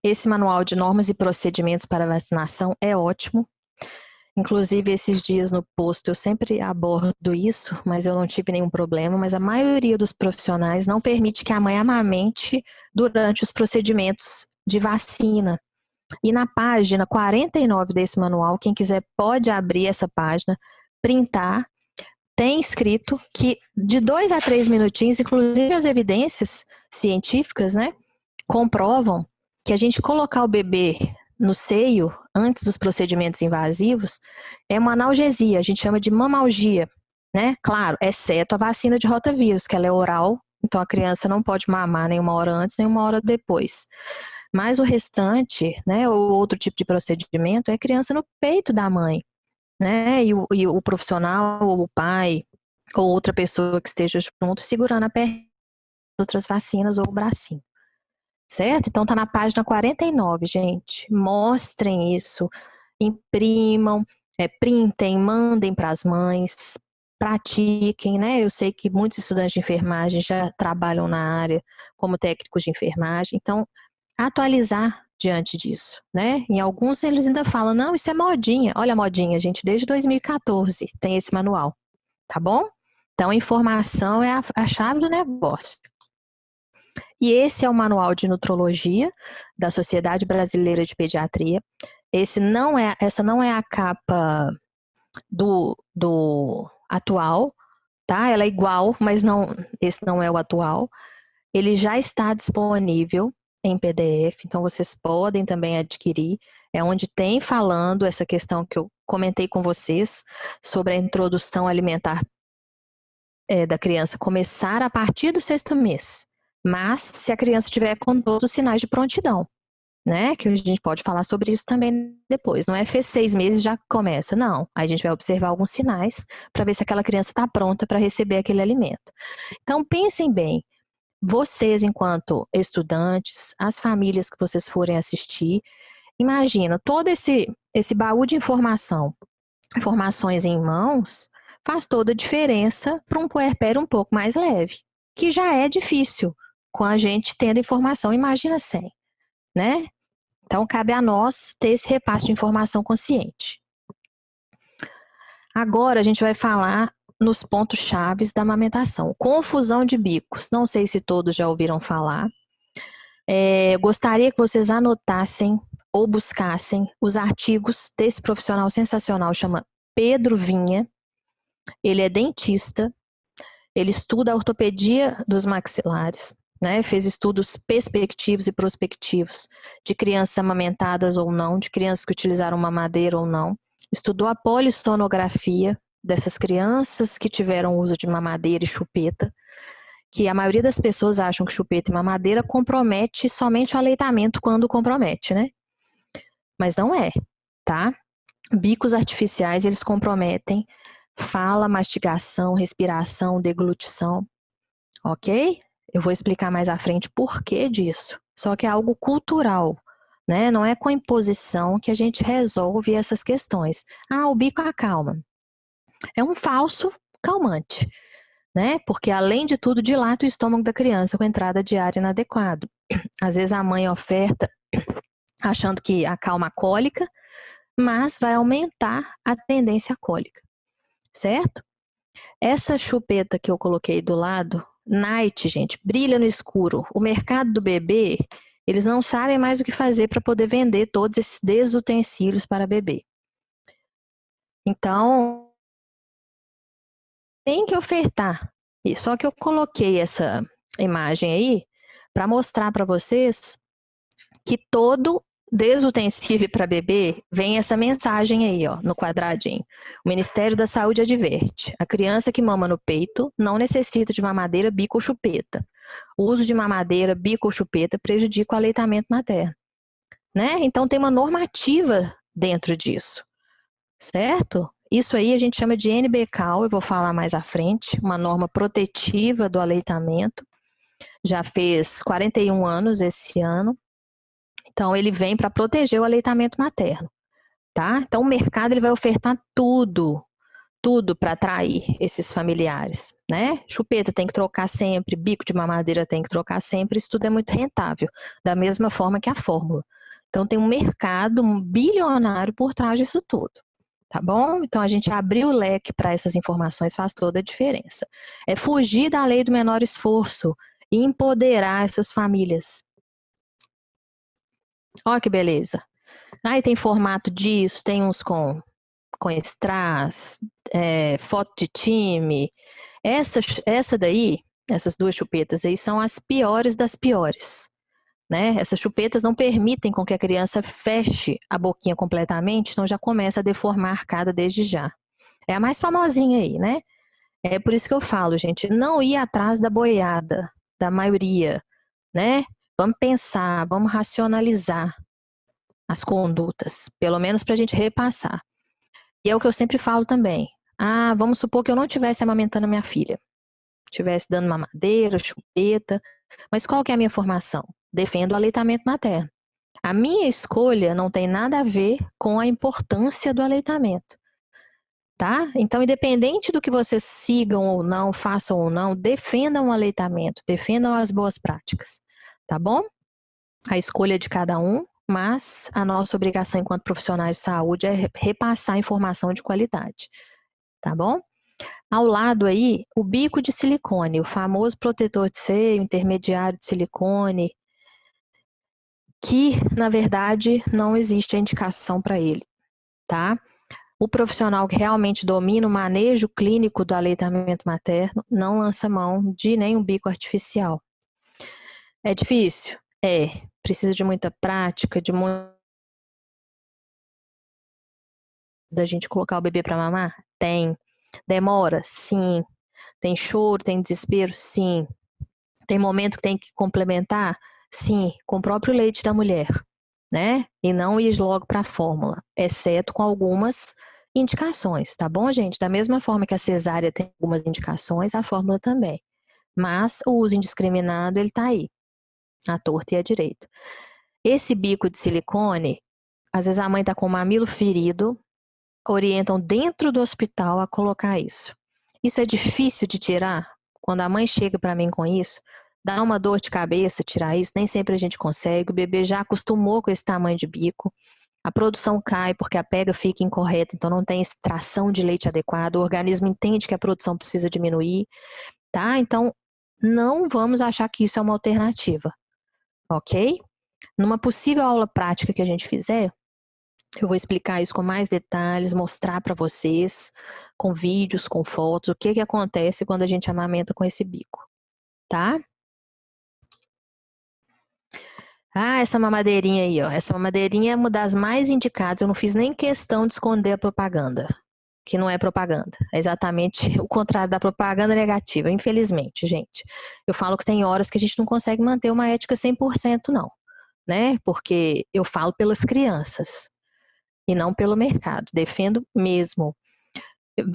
C: Esse manual de normas e procedimentos para vacinação é ótimo. Inclusive, esses dias no posto eu sempre abordo isso, mas eu não tive nenhum problema, mas a maioria dos profissionais não permite que a mãe amamente durante os procedimentos de vacina. E na página 49 desse manual, quem quiser pode abrir essa página, printar, tem escrito que de 2 a 3 minutinhos, inclusive as evidências científicas, né, comprovam que a gente colocar o bebê no seio antes dos procedimentos invasivos é uma analgesia, a gente chama de mamalgia, né? Claro, exceto a vacina de rotavírus, que ela é oral, então a criança não pode mamar nem 1 hora antes, nem 1 hora depois. Mas o restante, né, ou outro tipo de procedimento, é criança no peito da mãe, né? E o profissional, ou o pai, ou outra pessoa que esteja junto, segurando a perna, outras vacinas ou o bracinho. Certo? Então tá na página 49, gente. Mostrem isso, imprimam, printem, mandem para as mães, pratiquem, né? Eu sei que muitos estudantes de enfermagem já trabalham na área como técnicos de enfermagem, então atualizar diante disso, né? Em alguns eles ainda falam, não, isso é modinha. Olha a modinha, gente, desde 2014 tem esse manual, tá bom? Então informação é a chave do negócio. E esse é o manual de nutrologia da Sociedade Brasileira de Pediatria. Essa não é a capa do atual, tá? Ela é igual, mas esse não é o atual. Ele já está disponível em PDF, então vocês podem também adquirir. É onde tem falando essa questão que eu comentei com vocês sobre a introdução alimentar da criança começar a partir do 6º mês. Mas se a criança tiver com todos os sinais de prontidão, né? Que a gente pode falar sobre isso também depois. Não é fez 6 meses já começa, não. Aí a gente vai observar alguns sinais para ver se aquela criança está pronta para receber aquele alimento. Então, pensem bem, vocês enquanto estudantes, as famílias que vocês forem assistir, imagina, todo esse baú de informações em mãos, faz toda a diferença para um puerpério um pouco mais leve, que já é difícil com a gente tendo informação, imagina sem, né? Então, cabe a nós ter esse repasse de informação consciente. Agora, a gente vai falar nos pontos chaves da amamentação. Confusão de bicos. Não sei se todos já ouviram falar. Gostaria que vocês anotassem ou buscassem os artigos desse profissional sensacional, chama Pedro Vinha. Ele é dentista, ele estuda a ortopedia dos maxilares, né? Fez estudos perspectivos e prospectivos de crianças amamentadas ou não, de crianças que utilizaram mamadeira ou não. Estudou a polissonografia dessas crianças que tiveram uso de mamadeira e chupeta, que a maioria das pessoas acham que chupeta e mamadeira compromete somente o aleitamento quando compromete, né? Mas não é, tá? Bicos artificiais, eles comprometem fala, mastigação, respiração, deglutição, ok? Eu vou explicar mais à frente por que disso. Só que é algo cultural, né? Não é com imposição que a gente resolve essas questões. Ah, o bico acalma. É um falso calmante, né? Porque além de tudo, dilata o estômago da criança com entrada de ar inadequado. Às vezes a mãe oferta achando que acalma a cólica, mas vai aumentar a tendência cólica, certo? Essa chupeta que eu coloquei do lado, Night, gente, brilha no escuro. O mercado do bebê, eles não sabem mais o que fazer para poder vender todos esses desutensílios para bebê. Então, tem que ofertar. Só que eu coloquei essa imagem aí para mostrar para vocês que todo desutensílio para bebê vem essa mensagem aí, ó, no quadradinho. O Ministério da Saúde adverte: a criança que mama no peito não necessita de mamadeira, bico ou chupeta. O uso de mamadeira, bico ou chupeta prejudica o aleitamento materno, né? Então tem uma normativa dentro disso, certo? Isso aí a gente chama de NBCAL, eu vou falar mais à frente, uma norma protetiva do aleitamento. Já fez 41 anos esse ano. Então, ele vem para proteger o aleitamento materno, tá? Então, o mercado ele vai ofertar tudo para atrair esses familiares, né? Chupeta tem que trocar sempre, bico de mamadeira tem que trocar sempre, isso tudo é muito rentável, da mesma forma que a fórmula. Então, tem um mercado bilionário por trás disso tudo, tá bom? Então, a gente abrir o leque para essas informações faz toda a diferença. É fugir da lei do menor esforço e empoderar essas famílias. Olha que beleza. Aí tem formato disso, tem uns com strass, foto de time. Essa daí, essas duas chupetas aí, são as piores das piores, né? Essas chupetas não permitem com que a criança feche a boquinha completamente, então já começa a deformar a arcada desde já. É a mais famosinha aí, né? É por isso que eu falo, gente, não ir atrás da boiada, da maioria, né? Vamos pensar, vamos racionalizar as condutas, pelo menos para a gente repassar. E é o que eu sempre falo também. Ah, vamos supor que eu não estivesse amamentando a minha filha. Estivesse dando mamadeira, chupeta. Mas qual que é a minha formação? Defendo o aleitamento materno. A minha escolha não tem nada a ver com a importância do aleitamento. Tá? Então, independente do que vocês sigam ou não, façam ou não, defendam o aleitamento, defendam as boas práticas. Tá bom? A escolha é de cada um, mas a nossa obrigação enquanto profissionais de saúde é repassar informação de qualidade. Tá bom? Ao lado aí, o bico de silicone, o famoso protetor de seio, intermediário de silicone, que, na verdade, não existe a indicação para ele, tá? O profissional que realmente domina o manejo clínico do aleitamento materno não lança mão de nenhum bico artificial. É difícil? Precisa de muita prática, da gente colocar o bebê para mamar? Tem. Demora? Sim. Tem choro, tem desespero? Sim. Tem momento que tem que complementar? Sim, com o próprio leite da mulher, né? E não ir logo para a fórmula, exceto com algumas indicações, tá bom, gente? Da mesma forma que a cesárea tem algumas indicações, a fórmula também. Mas o uso indiscriminado, ele tá aí, à torta e à direita. Esse bico de silicone, às vezes a mãe tá com o mamilo ferido, orientam dentro do hospital a colocar isso. Isso é difícil de tirar? Quando a mãe chega para mim com isso, dá uma dor de cabeça tirar isso, nem sempre a gente consegue, o bebê já acostumou com esse tamanho de bico, a produção cai porque a pega fica incorreta, então não tem extração de leite adequado, o organismo entende que a produção precisa diminuir, tá? Então, não vamos achar que isso é uma alternativa, ok? Numa possível aula prática que a gente fizer, eu vou explicar isso com mais detalhes, mostrar para vocês, com vídeos, com fotos, o que acontece quando a gente amamenta com esse bico, tá? Ah, essa mamadeirinha aí, ó. Essa mamadeirinha é uma das mais indicadas. Eu não fiz nem questão de esconder a propaganda, que não é propaganda. É exatamente o contrário da propaganda negativa, infelizmente, gente. Eu falo que tem horas que a gente não consegue manter uma ética 100%, não, né? Porque eu falo pelas crianças e não pelo mercado. Defendo mesmo.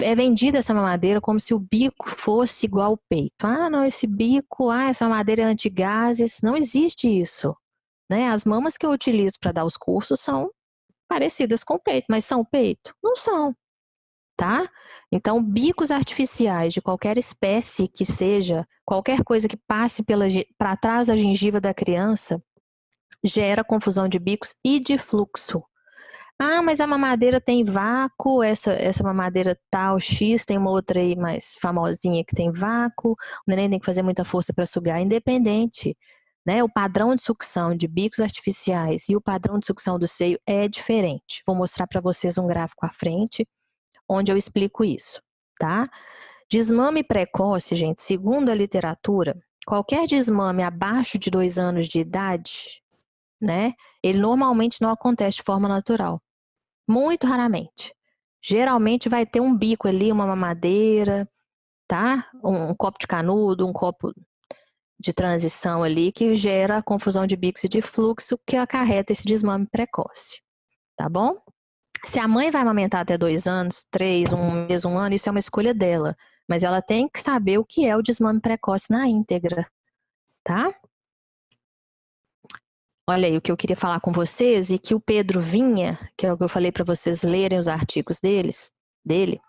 C: É vendida essa mamadeira como se o bico fosse igual ao peito. Ah, não, esse bico, essa mamadeira é antigases. Não existe isso. Né? As mamas que eu utilizo para dar os cursos são parecidas com o peito, mas são o peito? Não são, tá? Então, bicos artificiais de qualquer espécie que seja, qualquer coisa que passe para trás da gengiva da criança, gera confusão de bicos e de fluxo. Ah, mas a mamadeira tem vácuo, essa mamadeira tal X, tem uma outra aí mais famosinha que tem vácuo, o neném tem que fazer muita força para sugar, independente. Né? O padrão de sucção de bicos artificiais e o padrão de sucção do seio é diferente. Vou mostrar para vocês um gráfico à frente, onde eu explico isso, tá? Desmame precoce, gente, segundo a literatura, qualquer desmame abaixo de 2 anos de idade, né? Ele normalmente não acontece de forma natural. Muito raramente. Geralmente vai ter um bico ali, uma mamadeira, tá? Um copo de canudo, um copo de transição ali que gera confusão de bicos e de fluxo que acarreta esse desmame precoce, tá bom? Se a mãe vai amamentar até 2 anos, 3, 1 mês, 1 ano, isso é uma escolha dela, mas ela tem que saber o que é o desmame precoce na íntegra, tá? Olha aí o que eu queria falar com vocês e que o Pedro Vinha, que é o que eu falei para vocês lerem os artigos dele,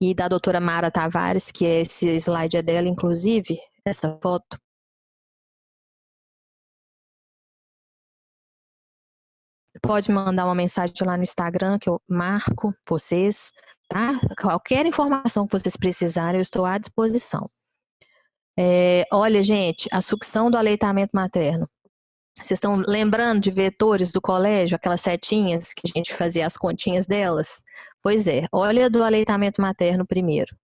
C: e da doutora Mara Tavares, que esse slide é dela, inclusive, essa foto. Pode mandar uma mensagem lá no Instagram que eu marco vocês, tá? Qualquer informação que vocês precisarem, eu estou à disposição. Olha, gente, a sucção do aleitamento materno. Vocês estão lembrando de vetores do colégio, aquelas setinhas que a gente fazia as continhas delas? Pois é, olha do aleitamento materno primeiro,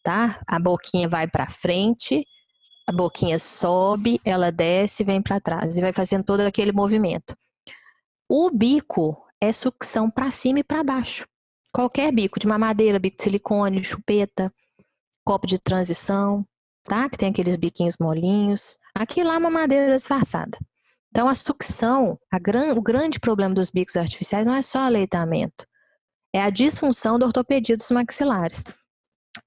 C: tá? A boquinha vai para frente, a boquinha sobe, ela desce e vem para trás e vai fazendo todo aquele movimento. O bico é sucção para cima e para baixo. Qualquer bico, de mamadeira, bico de silicone, chupeta, copo de transição, tá? Que tem aqueles biquinhos molinhos. Aqui lá é uma mamadeira disfarçada. Então a sucção, o grande problema dos bicos artificiais não é só aleitamento. É a disfunção da ortopedia dos maxilares.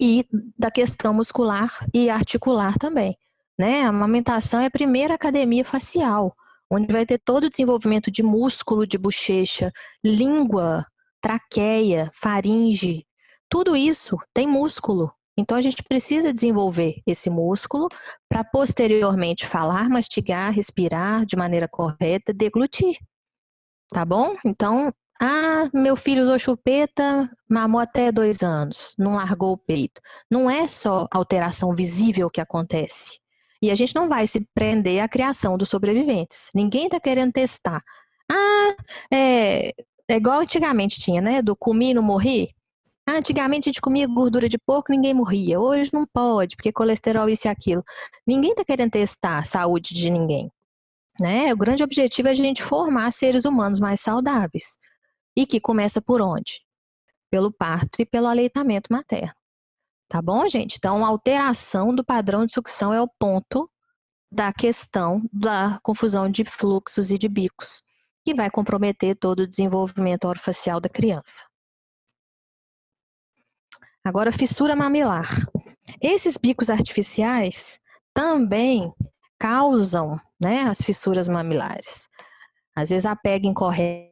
C: E da questão muscular e articular também. Né? A amamentação é a primeira academia facial, onde vai ter todo o desenvolvimento de músculo de bochecha, língua, traqueia, faringe, tudo isso tem músculo. Então a gente precisa desenvolver esse músculo para posteriormente falar, mastigar, respirar de maneira correta, deglutir. Tá bom? Então, meu filho usou chupeta, mamou até 2 anos, não largou o peito. Não é só alteração visível que acontece. E a gente não vai se prender à criação dos sobreviventes. Ninguém está querendo testar. É igual antigamente tinha, né? Do comi e não morri. Antigamente a gente comia gordura de porco, ninguém morria. Hoje não pode, porque colesterol isso e aquilo. Ninguém está querendo testar a saúde de ninguém. Né? O grande objetivo é a gente formar seres humanos mais saudáveis. E que começa por onde? Pelo parto e pelo aleitamento materno. Tá bom, gente? Então, a alteração do padrão de sucção é o ponto da questão da confusão de fluxos e de bicos. que vai comprometer todo o desenvolvimento orofacial da criança. Agora, fissura mamilar. Esses bicos artificiais também causam, né, as fissuras mamilares. Às vezes a pega incorreta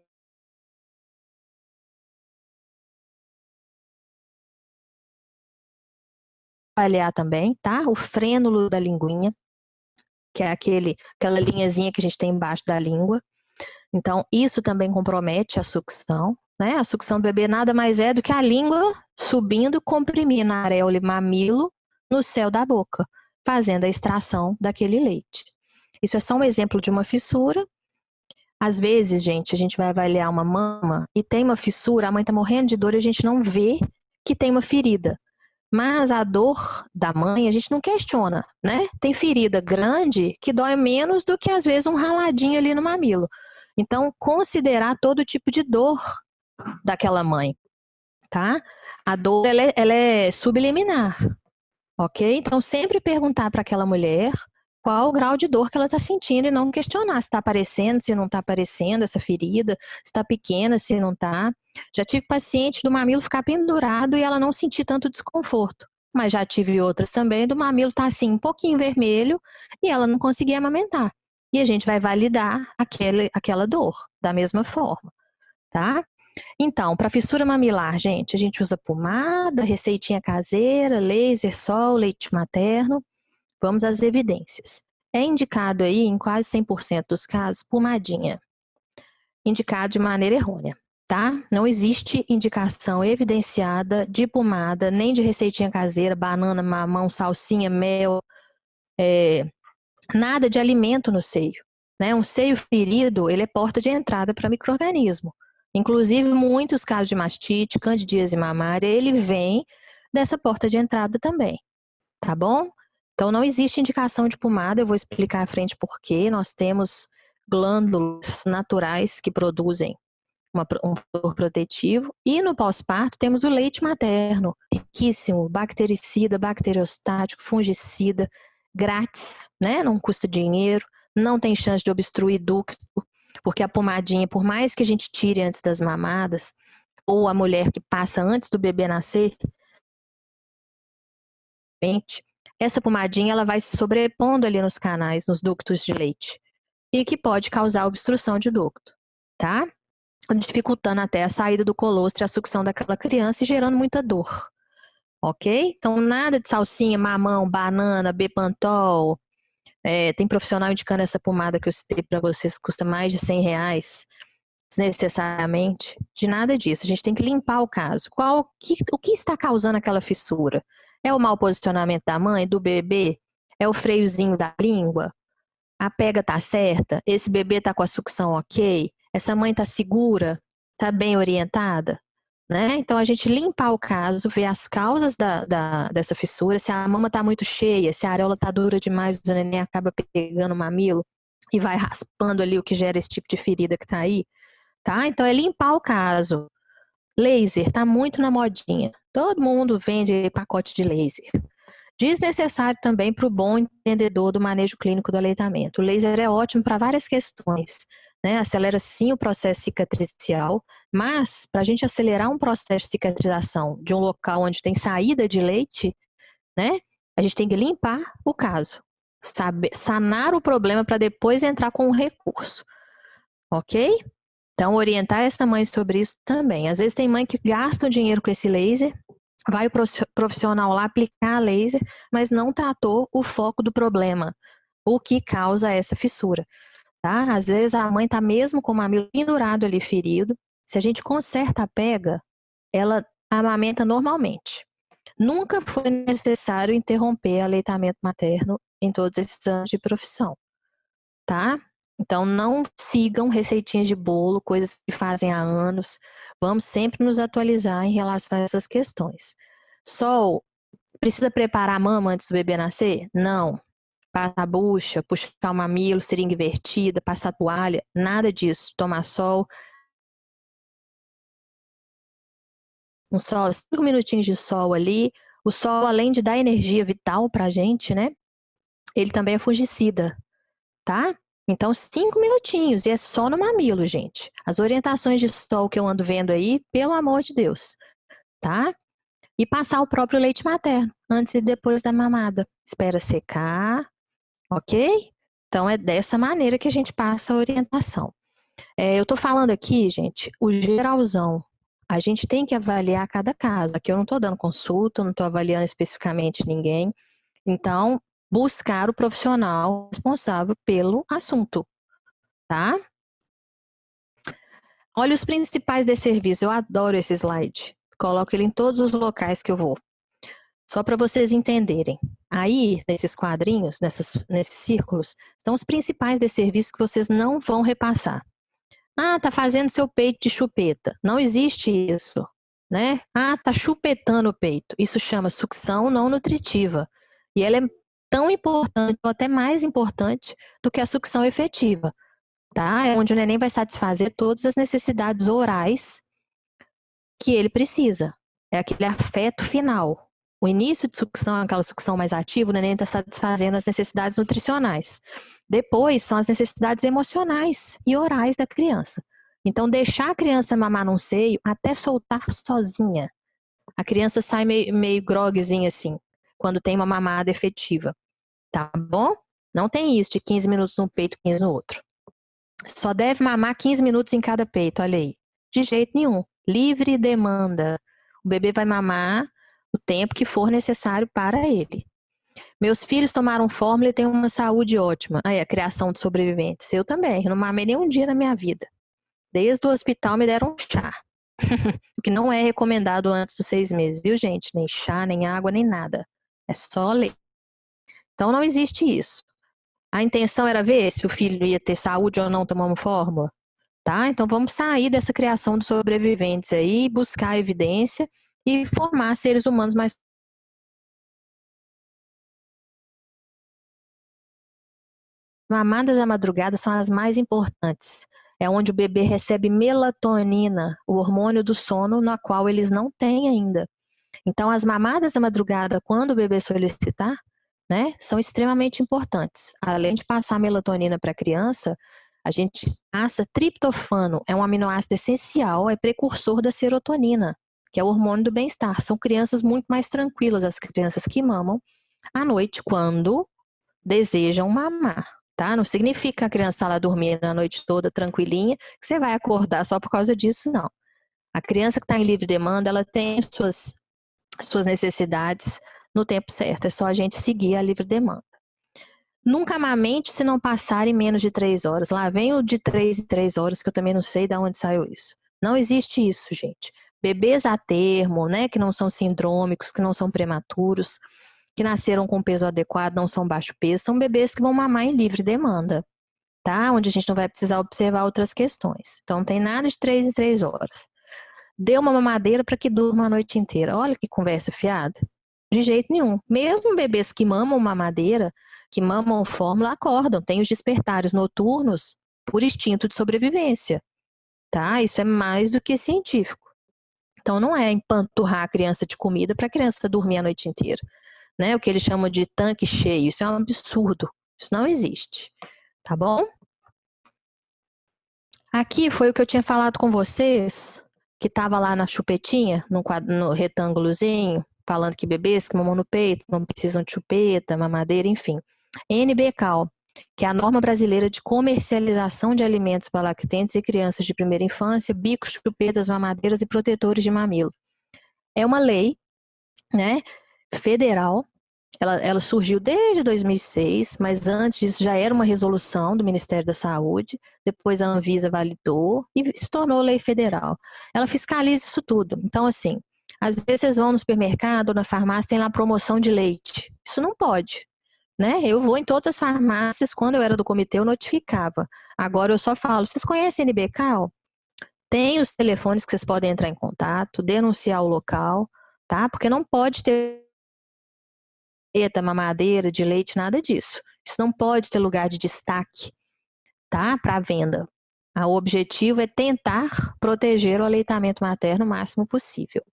C: avaliar também, tá? O frênulo da linguinha, que é aquela linhazinha que a gente tem embaixo da língua. Então, isso também compromete a sucção, né? A sucção do bebê nada mais é do que a língua subindo, comprimindo a areola e mamilo no céu da boca, fazendo a extração daquele leite. Isso é só um exemplo de uma fissura. Às vezes, gente, a gente vai avaliar uma mama e tem uma fissura, a mãe está morrendo de dor e a gente não vê que tem uma ferida. Mas a dor da mãe a gente não questiona, né? Tem ferida grande que dói menos do que às vezes um raladinho ali no mamilo. Então, considerar todo tipo de dor daquela mãe, tá? A dor, ela é subliminar, ok? Então, sempre perguntar para aquela mulher qual o grau de dor que ela está sentindo e não questionar se está aparecendo, se não está aparecendo essa ferida, se está pequena, se não está. Já tive paciente do mamilo ficar pendurado e ela não sentir tanto desconforto. Mas já tive outras também do mamilo estar assim um pouquinho vermelho e ela não conseguia amamentar. E a gente vai validar aquela dor da mesma forma, tá? Então, para fissura mamilar, gente, a gente usa pomada, receitinha caseira, laser, sol, leite materno. Vamos às evidências. É indicado aí, em quase 100% dos casos, pomadinha. Indicado de maneira errônea, tá? Não existe indicação evidenciada de pomada, nem de receitinha caseira, banana, mamão, salsinha, mel, nada de alimento no seio, né? Um seio ferido, ele é porta de entrada para micro-organismo. Inclusive, muitos casos de mastite, candidíase mamária, ele vem dessa porta de entrada também, tá bom? Então, não existe indicação de pomada, eu vou explicar à frente por quê. Nós temos glândulas naturais que produzem um fator protetivo. E no pós-parto temos o leite materno, riquíssimo, bactericida, bacteriostático, fungicida, grátis, né? Não custa dinheiro, não tem chance de obstruir ducto, porque a pomadinha, por mais que a gente tire antes das mamadas, ou a mulher que passa antes do bebê nascer, essa pomadinha ela vai se sobrepondo ali nos canais, nos ductos de leite, e que pode causar obstrução de ducto, tá? Dificultando até a saída do colostro e a sucção daquela criança e gerando muita dor, ok? Então, nada de salsinha, mamão, banana, Bepantol. Tem profissional indicando essa pomada que eu citei para vocês, que custa mais de R$100, desnecessariamente. De nada disso, a gente tem que limpar o caso. O que está causando aquela fissura? É o mau posicionamento da mãe, do bebê? É o freiozinho da língua? A pega tá certa? Esse bebê tá com a sucção ok? Essa mãe tá segura? Tá bem orientada? Né? Então, a gente limpar o caso, ver as causas dessa fissura, se a mama tá muito cheia, se a areola tá dura demais, o neném acaba pegando o mamilo e vai raspando ali o que gera esse tipo de ferida que tá aí, tá? Então, é limpar o caso. Laser, tá muito na modinha. Todo mundo vende pacote de laser. Desnecessário também para o bom entendedor do manejo clínico do aleitamento. O laser é ótimo para várias questões, né? Acelera sim o processo cicatricial, mas para a gente acelerar um processo de cicatrização de um local onde tem saída de leite, né? A gente tem que limpar o caso, sanar o problema para depois entrar com um recurso, ok? Então, orientar essa mãe sobre isso também. Às vezes tem mãe que gasta dinheiro com esse laser, vai o profissional lá aplicar laser, mas não tratou o foco do problema, o que causa essa fissura, tá? Às vezes a mãe tá mesmo com o mamilo pendurado ali, ferido. Se a gente conserta a pega, ela amamenta normalmente. Nunca foi necessário interromper aleitamento materno em todos esses anos de profissão, tá? Então, não sigam receitinhas de bolo, coisas que fazem há anos. Vamos sempre nos atualizar em relação a essas questões. Sol, precisa preparar a mama antes do bebê nascer? Não. Passar a bucha, puxar o mamilo, seringa invertida, passar toalha, nada disso. Tomar sol. Um sol, 5 minutinhos de sol ali. O sol, além de dar energia vital pra gente, né? Ele também é fungicida, tá? Então, 5 minutinhos, e é só no mamilo, gente. As orientações de sol que eu ando vendo aí, pelo amor de Deus, tá? E passar o próprio leite materno, antes e depois da mamada. Espera secar, ok? Então, é dessa maneira que a gente passa a orientação. Eu tô falando aqui, gente, o geralzão. A gente tem que avaliar cada caso. Aqui eu não tô dando consulta, não tô avaliando especificamente ninguém. Então, buscar o profissional responsável pelo assunto, tá? Olha os principais desserviços. Eu adoro esse slide. Coloco ele em todos os locais que eu vou. Só para vocês entenderem. Aí, nesses quadrinhos, nesses círculos, estão os principais desserviços que vocês não vão repassar. Ah, tá fazendo seu peito de chupeta. Não existe isso, né? Ah, tá chupetando o peito. Isso chama sucção não nutritiva. E ela é tão importante, ou até mais importante, do que a sucção efetiva, tá? É onde o neném vai satisfazer todas as necessidades orais que ele precisa. É aquele afeto final. O início de sucção é aquela sucção mais ativa, o neném está satisfazendo as necessidades nutricionais. Depois são as necessidades emocionais e orais da criança. Então, deixar a criança mamar num seio até soltar sozinha. A criança sai meio groguezinha assim, quando tem uma mamada efetiva. Tá bom? Não tem isso de 15 minutos num peito, 15 no outro. Só deve mamar 15 minutos em cada peito, olha aí. De jeito nenhum. Livre demanda. O bebê vai mamar o tempo que for necessário para ele. Meus filhos tomaram fórmula e têm uma saúde ótima. Aí, a criação de sobreviventes. Eu também. Eu não mamei nem um dia na minha vida. Desde o hospital me deram chá. O que não é recomendado antes dos 6 meses, viu, gente? Nem chá, nem água, nem nada. É só leite. Então, não existe isso. A intenção era ver se o filho ia ter saúde ou não tomando fórmula, tá? Então, vamos sair dessa criação de sobreviventes aí, buscar evidência e formar seres humanos mais... Mamadas à madrugada são as mais importantes. É onde o bebê recebe melatonina, o hormônio do sono, na qual eles não têm ainda. Então, as mamadas da madrugada, quando o bebê solicitar, né, são extremamente importantes. Além de passar melatonina para a criança, a gente passa triptofano, é um aminoácido essencial, é precursor da serotonina, que é o hormônio do bem-estar. São crianças muito mais tranquilas, as crianças que mamam à noite, quando desejam mamar, tá? Não significa que a criança está lá dormindo a noite toda tranquilinha, que você vai acordar só por causa disso, não. A criança que está em livre demanda, ela tem suas necessidades no tempo certo, é só a gente seguir a livre demanda. Nunca amamente se não passar em menos de 3 horas. Lá vem o de 3 em 3 horas, que eu também não sei de onde saiu isso. Não existe isso, gente. Bebês a termo, né, que não são sindrômicos, que não são prematuros, que nasceram com peso adequado, não são baixo peso, são bebês que vão mamar em livre demanda, tá? Onde a gente não vai precisar observar outras questões. Então, não tem nada de 3 em 3 horas. Dê uma mamadeira para que durma a noite inteira. Olha que conversa fiada. De jeito nenhum. Mesmo bebês que mamam mamadeira, que mamam fórmula, acordam. Tem os despertares noturnos por instinto de sobrevivência, tá? Isso é mais do que científico. Então, não é empanturrar a criança de comida para a criança dormir a noite inteira, né? O que eles chamam de tanque cheio. Isso é um absurdo. Isso não existe, tá bom? Aqui foi o que eu tinha falado com vocês, que estava lá na chupetinha, no retângulozinho, falando que bebês que mamam no peito não precisam de chupeta, mamadeira, enfim. NBCAL, que é a norma brasileira de comercialização de alimentos para lactentes e crianças de primeira infância, bicos, chupetas, mamadeiras e protetores de mamilo. É uma lei, né, federal. Ela surgiu desde 2006, mas antes disso já era uma resolução do Ministério da Saúde, depois a Anvisa validou e se tornou lei federal. Ela fiscaliza isso tudo. Então, assim, às vezes vocês vão no supermercado ou na farmácia, tem lá promoção de leite. Isso não pode, né? Eu vou em todas as farmácias, quando eu era do comitê, eu notificava. Agora eu só falo, vocês conhecem a NBCAL? Tem os telefones que vocês podem entrar em contato, denunciar o local, tá? Porque não pode ter mamadeira, de leite, nada disso. Isso não pode ter lugar de destaque, tá? Para venda. O objetivo é tentar proteger o aleitamento materno o máximo possível.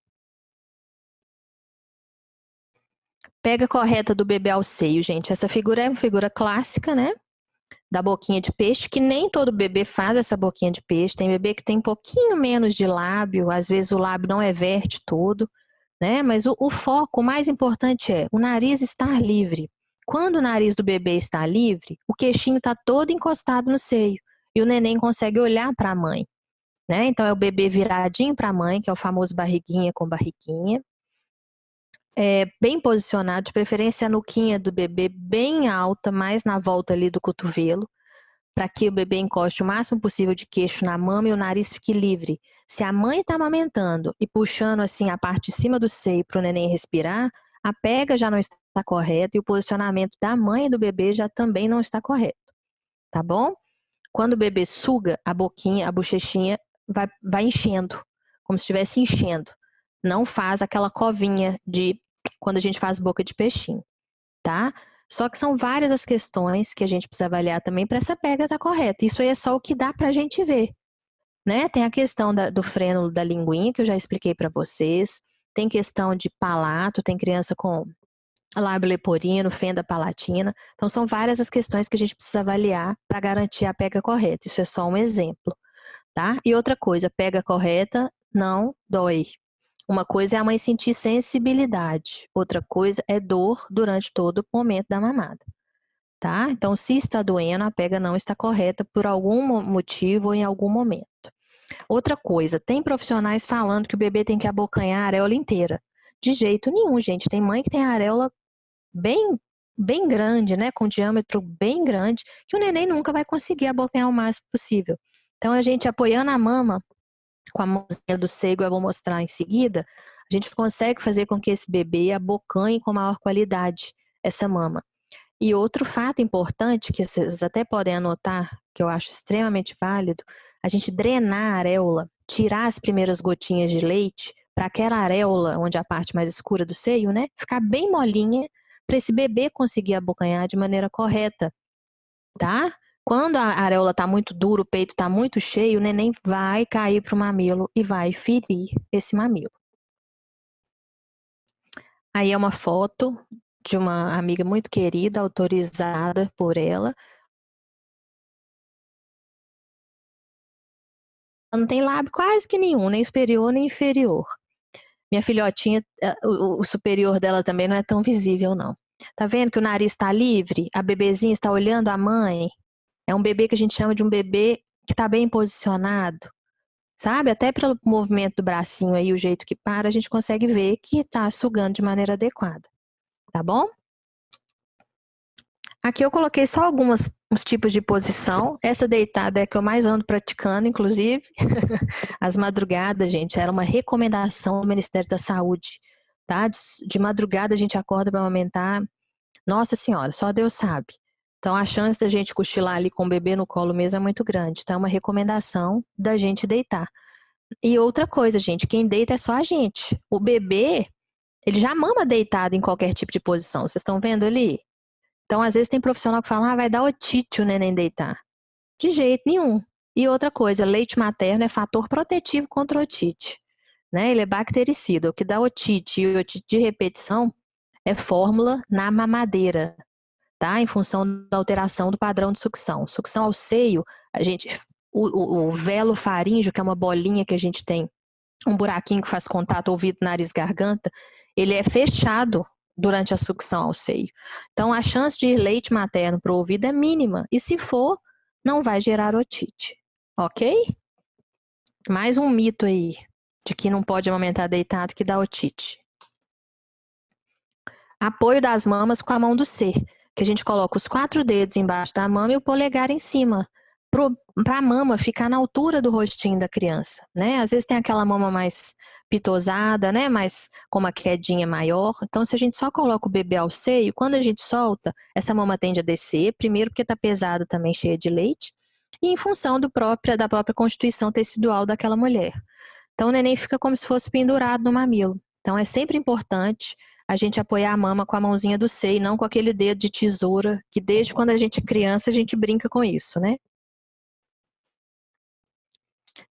C: Pega correta do bebê ao seio, gente. Essa figura é uma figura clássica, né? da boquinha de peixe, que nem todo bebê faz essa boquinha de peixe. Tem bebê que tem um pouquinho menos de lábio, às vezes o lábio não é verte todo, né? Mas o foco mais importante é o nariz estar livre. Quando o nariz do bebê está livre, o queixinho está todo encostado no seio e o neném consegue olhar para a mãe, né? Então é o bebê viradinho para a mãe, que é o famoso barriguinha com barriguinha. Bem posicionado, de preferência a nuquinha do bebê bem alta, mais na volta ali do cotovelo, para que o bebê encoste o máximo possível de queixo na mama e o nariz fique livre. Se a mãe está amamentando e puxando assim a parte de cima do seio para o neném respirar, a pega já não está correta e o posicionamento da mãe e do bebê já também não está correto, tá bom? Quando o bebê suga, a boquinha, a bochechinha vai enchendo, como se estivesse enchendo. Não faz aquela covinha de quando a gente faz boca de peixinho, tá? Só que são várias as questões que a gente precisa avaliar também para essa pega estar correta. Isso aí é só o que dá para a gente ver, né? Tem a questão do frênulo da linguinha, que eu já expliquei para vocês. Tem questão de palato, tem criança com lábio leporino, fenda palatina. Então, são várias as questões que a gente precisa avaliar para garantir a pega correta. Isso é só um exemplo, tá? E outra coisa, pega correta não dói. Uma coisa é a mãe sentir sensibilidade, outra coisa é dor durante todo o momento da mamada, tá? Então, se está doendo, a pega não está correta por algum motivo ou em algum momento. Outra coisa, tem profissionais falando que o bebê tem que abocanhar a areola inteira. De jeito nenhum, gente. Tem mãe que tem a areola bem grande, né? Com diâmetro bem grande, que o neném nunca vai conseguir abocanhar o máximo possível. Então, a gente apoiando a mama com a mãozinha do seio, eu vou mostrar em seguida, a gente consegue fazer com que esse bebê abocanhe com maior qualidade essa mama. E outro fato importante, que vocês até podem anotar, que eu acho extremamente válido, a gente drenar a areola, tirar as primeiras gotinhas de leite, para aquela areola, onde é a parte mais escura do seio, né, ficar bem molinha, para esse bebê conseguir abocanhar de maneira correta, tá? Quando a areola está muito dura, o peito está muito cheio, o neném vai cair para o mamilo e vai ferir esse mamilo. Aí é uma foto de uma amiga muito querida, autorizada por ela. Não tem lábio quase que nenhum, nem superior nem inferior. Minha filhotinha, o superior dela também não é tão visível, não. Tá vendo que o nariz está livre? A bebezinha está olhando a mãe. É um bebê que a gente chama de um bebê que está bem posicionado, sabe? Até pelo movimento do bracinho aí, o jeito que para, a gente consegue ver que está sugando de maneira adequada, tá bom? Aqui eu coloquei só alguns tipos de posição. Essa deitada é a que eu mais ando praticando, inclusive. As madrugadas, gente, era uma recomendação do Ministério da Saúde, tá? De madrugada a gente acorda para amamentar. Nossa Senhora, só Deus sabe. Então, a chance da gente cochilar ali com o bebê no colo mesmo é muito grande. Então, é uma recomendação da gente deitar. E outra coisa, gente, quem deita é só a gente. O bebê, ele já mama deitado em qualquer tipo de posição. Vocês estão vendo ali? Então, às vezes tem profissional que fala, vai dar otite o neném deitar. De jeito nenhum. E outra coisa, leite materno é fator protetivo contra otite, né? Ele é bactericida. O que dá otite e otite de repetição é fórmula na mamadeira, tá? Em função da alteração do padrão de sucção. Sucção ao seio, o velo faríngeo, que é uma bolinha que a gente tem, um buraquinho que faz contato ouvido, nariz, garganta, ele é fechado durante a sucção ao seio. Então, a chance de ir leite materno para o ouvido é mínima. E se for, não vai gerar otite. Ok? Mais um mito aí, de que não pode amamentar deitado que dá otite. Apoio das mamas com a mão do C, que a gente coloca os 4 dedos embaixo da mama e o polegar em cima, para a mama ficar na altura do rostinho da criança, né? Às vezes tem aquela mama mais pitosada, né? Mas com uma quedinha maior. Então, se a gente só coloca o bebê ao seio, quando a gente solta, essa mama tende a descer, primeiro porque está pesada também, cheia de leite, e em função da própria constituição tecidual daquela mulher. Então, o neném fica como se fosse pendurado no mamilo. Então, é sempre importante a gente apoiar a mama com a mãozinha do seio, não com aquele dedo de tesoura, que desde quando a gente é criança, a gente brinca com isso, né?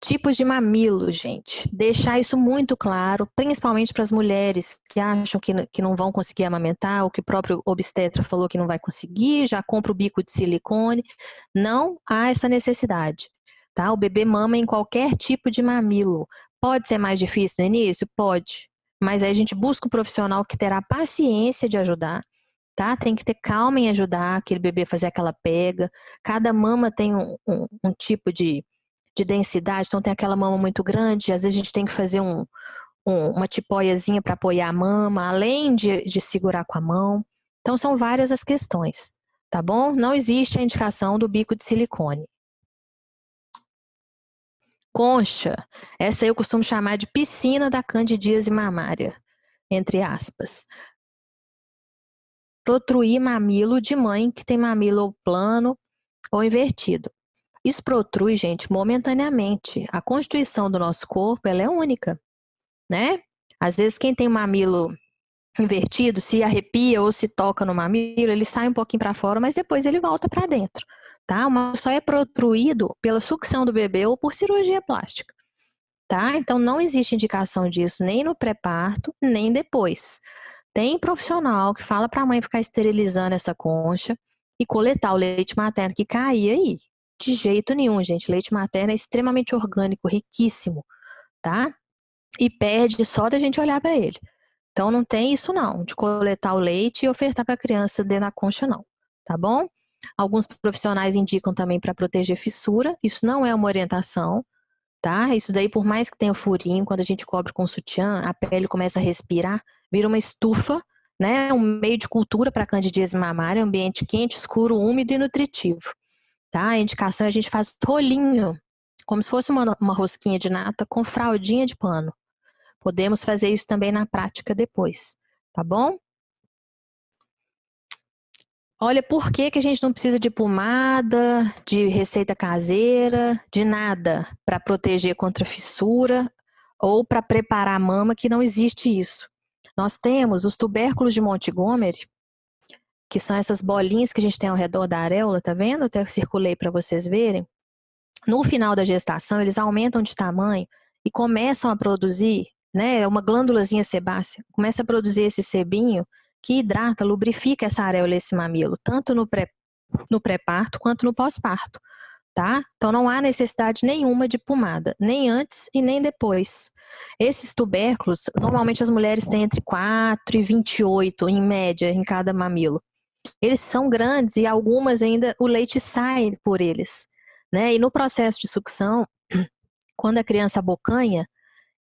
C: Tipos de mamilo, gente. Deixar isso muito claro, principalmente para as mulheres que acham que não vão conseguir amamentar, ou que o próprio obstetra falou que não vai conseguir, já compra o bico de silicone. Não há essa necessidade, tá? O bebê mama em qualquer tipo de mamilo. Pode ser mais difícil no início? Pode. Mas aí a gente busca um profissional que terá paciência de ajudar, tá? Tem que ter calma em ajudar aquele bebê a fazer aquela pega. Cada mama tem um tipo de densidade, então tem aquela mama muito grande, às vezes a gente tem que fazer uma tipóiazinha para apoiar a mama, além de segurar com a mão. Então são várias as questões, tá bom? Não existe a indicação do bico de silicone. Concha, essa eu costumo chamar de piscina da candidíase mamária, entre aspas. Protruir mamilo de mãe que tem mamilo ou plano ou invertido. Isso protrui, gente, momentaneamente. A constituição do nosso corpo, ela é única, né? Às vezes quem tem o mamilo invertido, se arrepia ou se toca no mamilo, ele sai um pouquinho para fora, mas depois ele volta para dentro, tá? Mas só é protruído pela sucção do bebê ou por cirurgia plástica, tá? Então não existe indicação disso nem no pré-parto, nem depois. Tem profissional que fala para a mãe ficar esterilizando essa concha e coletar o leite materno que cair aí. De jeito nenhum, gente. Leite materno é extremamente orgânico, riquíssimo, tá? E perde só da gente olhar para ele. Então não tem isso não, de coletar o leite e ofertar para a criança dentro da concha não, tá bom? Alguns profissionais indicam também para proteger fissura. Isso não é uma orientação, tá? Isso daí, por mais que tenha furinho, quando a gente cobre com sutiã, a pele começa a respirar, vira uma estufa, né? Um meio de cultura para candidíase mamária, ambiente quente, escuro, úmido e nutritivo. Tá? A indicação é a gente faz rolinho, como se fosse uma rosquinha de nata com fraldinha de pano. Podemos fazer isso também na prática depois, tá bom? Olha, por que a gente não precisa de pomada, de receita caseira, de nada para proteger contra fissura ou para preparar a mama, que não existe isso. Nós temos os tubérculos de Montgomery, que são essas bolinhas que a gente tem ao redor da areola, tá vendo? Até circulei para vocês verem. No final da gestação, eles aumentam de tamanho e começam a produzir, né, uma glândulazinha sebácea, começa a produzir esse sebinho que hidrata, lubrifica essa areola e esse mamilo, tanto no pré-parto quanto no pós-parto, tá? Então não há necessidade nenhuma de pomada, nem antes e nem depois. Esses tubérculos, normalmente as mulheres têm entre 4 e 28, em média, em cada mamilo. Eles são grandes e algumas ainda o leite sai por eles, né? E no processo de sucção, quando a criança abocanha,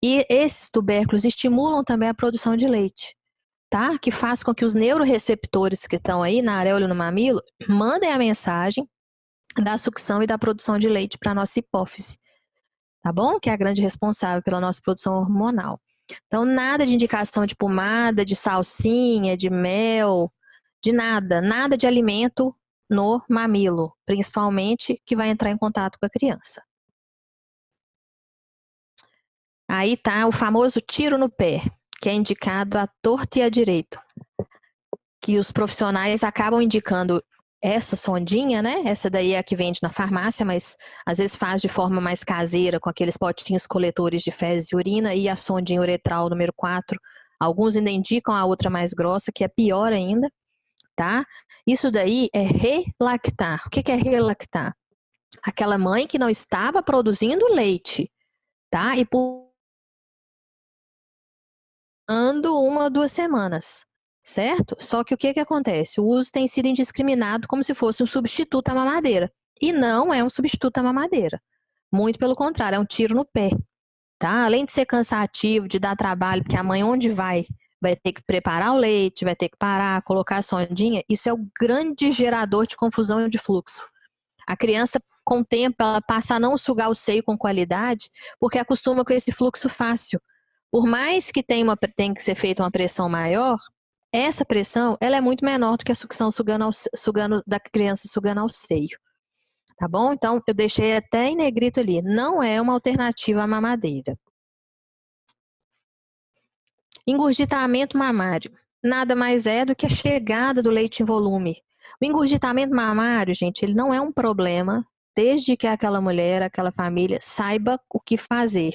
C: e esses tubérculos estimulam também a produção de leite, tá? Que faz com que os neuroreceptores que estão aí na areola e no mamilo mandem a mensagem da sucção e da produção de leite para a nossa hipófise, tá bom? Que é a grande responsável pela nossa produção hormonal. Então, nada de indicação de pomada, de salsinha, de mel, de nada, nada de alimento no mamilo, principalmente que vai entrar em contato com a criança. Aí tá o famoso tiro no pé, que é indicado à torta e à direita, que os profissionais acabam indicando essa sondinha, né? Essa daí é a que vende na farmácia, mas às vezes faz de forma mais caseira, com aqueles potinhos coletores de fezes e urina, e a sondinha uretral número 4. Alguns ainda indicam a outra mais grossa, que é pior ainda, tá? Isso daí é relactar. O que é relactar? Aquela mãe que não estava produzindo leite, tá? E por 1 ou 2 semanas, certo? Só que o que acontece? O uso tem sido indiscriminado como se fosse um substituto à mamadeira. E não é um substituto à mamadeira. Muito pelo contrário, é um tiro no pé, tá? Além de ser cansativo, de dar trabalho, porque a mãe onde vai ter que preparar o leite, vai ter que parar, colocar a sondinha, isso é o grande gerador de confusão e de fluxo. A criança, com o tempo, ela passa a não sugar o seio com qualidade, porque acostuma com esse fluxo fácil. Por mais que tenha que ser feita uma pressão maior, essa pressão ela é muito menor do que a sucção da criança sugando ao seio. Tá bom? Então, eu deixei até em negrito ali. Não é uma alternativa à mamadeira. Engurgitamento mamário. Nada mais é do que a chegada do leite em volume. O engurgitamento mamário, gente, ele não é um problema desde que aquela mulher, aquela família saiba o que fazer,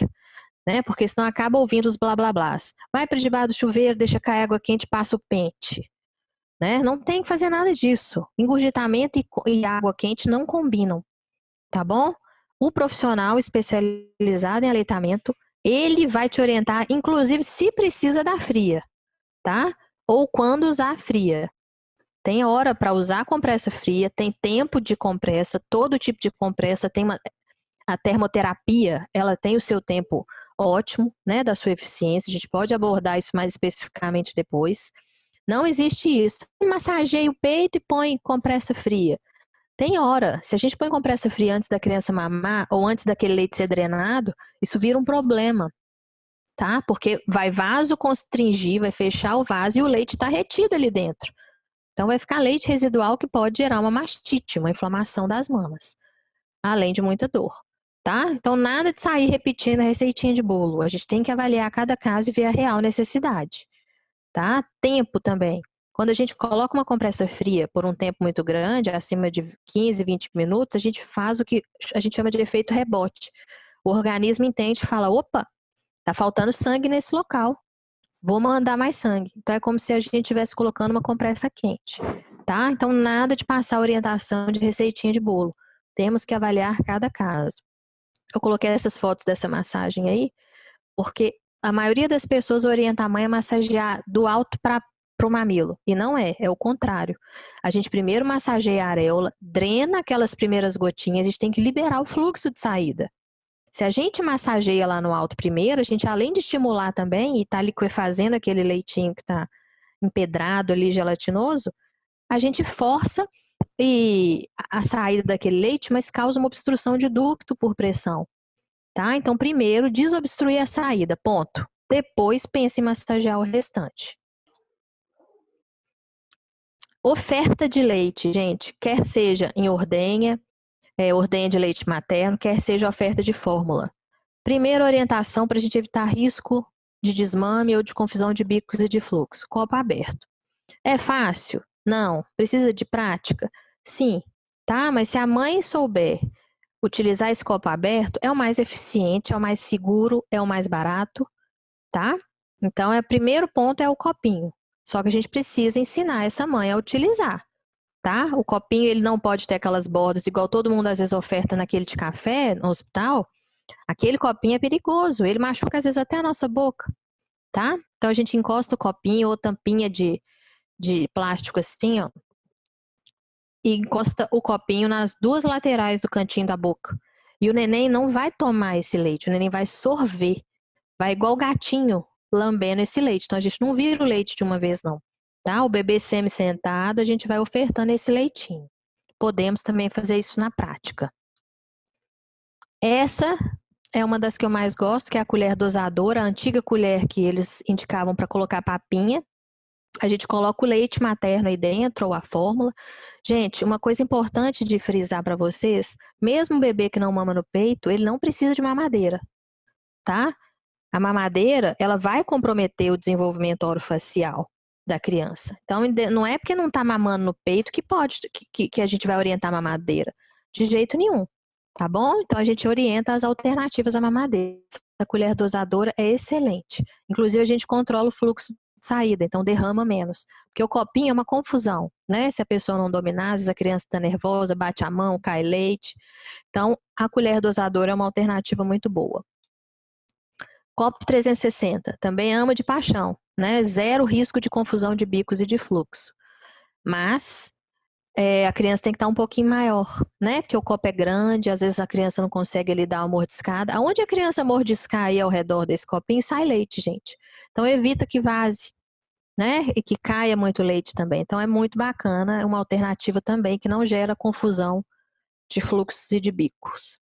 C: né? Porque senão acaba ouvindo os blá blá blás. Vai para debaixo do chuveiro, deixa cair água quente, passa o pente, né? Não tem que fazer nada disso. Engurgitamento e água quente não combinam, tá bom? O profissional especializado em aleitamento, ele vai te orientar, inclusive se precisa da fria, tá? Ou quando usar a fria. Tem hora para usar a compressa fria, tem tempo de compressa, todo tipo de compressa, a termoterapia, ela tem o seu tempo ótimo, né, da sua eficiência, a gente pode abordar isso mais especificamente depois. Não existe isso. Massageia o peito e põe compressa fria. Tem hora. Se a gente põe compressa fria antes da criança mamar ou antes daquele leite ser drenado, isso vira um problema, tá? Porque vai vasoconstringir, vai fechar o vaso e o leite está retido ali dentro. Então vai ficar leite residual que pode gerar uma mastite, uma inflamação das mamas, além de muita dor, tá? Então nada de sair repetindo a receitinha de bolo. A gente tem que avaliar cada caso e ver a real necessidade, tá? Tempo também. Quando a gente coloca uma compressa fria por um tempo muito grande, acima de 15, 20 minutos, a gente faz o que a gente chama de efeito rebote. O organismo entende e fala, opa, tá faltando sangue nesse local, vou mandar mais sangue. Então é como se a gente estivesse colocando uma compressa quente, tá? Então nada de passar orientação de receitinha de bolo. Temos que avaliar cada caso. Eu coloquei essas fotos dessa massagem aí, porque a maioria das pessoas orienta a mãe a massagear do alto para o mamilo. E não é o contrário. A gente primeiro massageia a areola, drena aquelas primeiras gotinhas, a gente tem que liberar o fluxo de saída. Se a gente massageia lá no alto primeiro, a gente além de estimular também e tá liquefazendo aquele leitinho que tá empedrado ali, gelatinoso, a gente força a saída daquele leite, mas causa uma obstrução de ducto por pressão, tá? Então primeiro desobstruir a saída, ponto. Depois pense em massagear o restante. Oferta de leite, gente, quer seja em ordenha de leite materno, quer seja oferta de fórmula. Primeira orientação para a gente evitar risco de desmame ou de confusão de bicos e de fluxo, copo aberto. É fácil? Não. Precisa de prática? Sim, tá? Mas se a mãe souber utilizar esse copo aberto, é o mais eficiente, é o mais seguro, é o mais barato, tá? Então, o primeiro ponto é o copinho. Só que a gente precisa ensinar essa mãe a utilizar, tá? O copinho, ele não pode ter aquelas bordas, igual todo mundo às vezes oferta naquele de café no hospital. Aquele copinho é perigoso, ele machuca às vezes até a nossa boca, tá? Então a gente encosta o copinho ou tampinha de plástico assim, ó, e encosta o copinho nas duas laterais do cantinho da boca. E o neném não vai tomar esse leite, o neném vai sorver, vai igual gatinho lambendo esse leite. Então a gente não vira o leite de uma vez não, tá? O bebê semi-sentado, a gente vai ofertando esse leitinho. Podemos também fazer isso na prática. Essa é uma das que eu mais gosto, que é a colher dosadora, a antiga colher que eles indicavam para colocar papinha. A gente coloca o leite materno aí dentro, ou a fórmula. Gente, uma coisa importante de frisar para vocês, mesmo o bebê que não mama no peito, ele não precisa de mamadeira, tá? A mamadeira, ela vai comprometer o desenvolvimento orofacial da criança. Então, não é porque não está mamando no peito que a gente vai orientar a mamadeira. De jeito nenhum, tá bom? Então, a gente orienta as alternativas à mamadeira. A colher dosadora é excelente. Inclusive, a gente controla o fluxo de saída, então derrama menos. Porque o copinho é uma confusão, né? Se a pessoa não dominar, às vezes a criança está nervosa, bate a mão, cai leite. Então, a colher dosadora é uma alternativa muito boa. Copo 360, também ama de paixão, né? Zero risco de confusão de bicos e de fluxo. Mas a criança tem que estar um pouquinho maior, né? Porque o copo é grande, às vezes a criança não consegue ali dar uma mordiscada. Aonde a criança mordiscar aí ao redor desse copinho, sai leite, gente. Então evita que vaze, né? E que caia muito leite também. Então é muito bacana, é uma alternativa também que não gera confusão de fluxos e de bicos.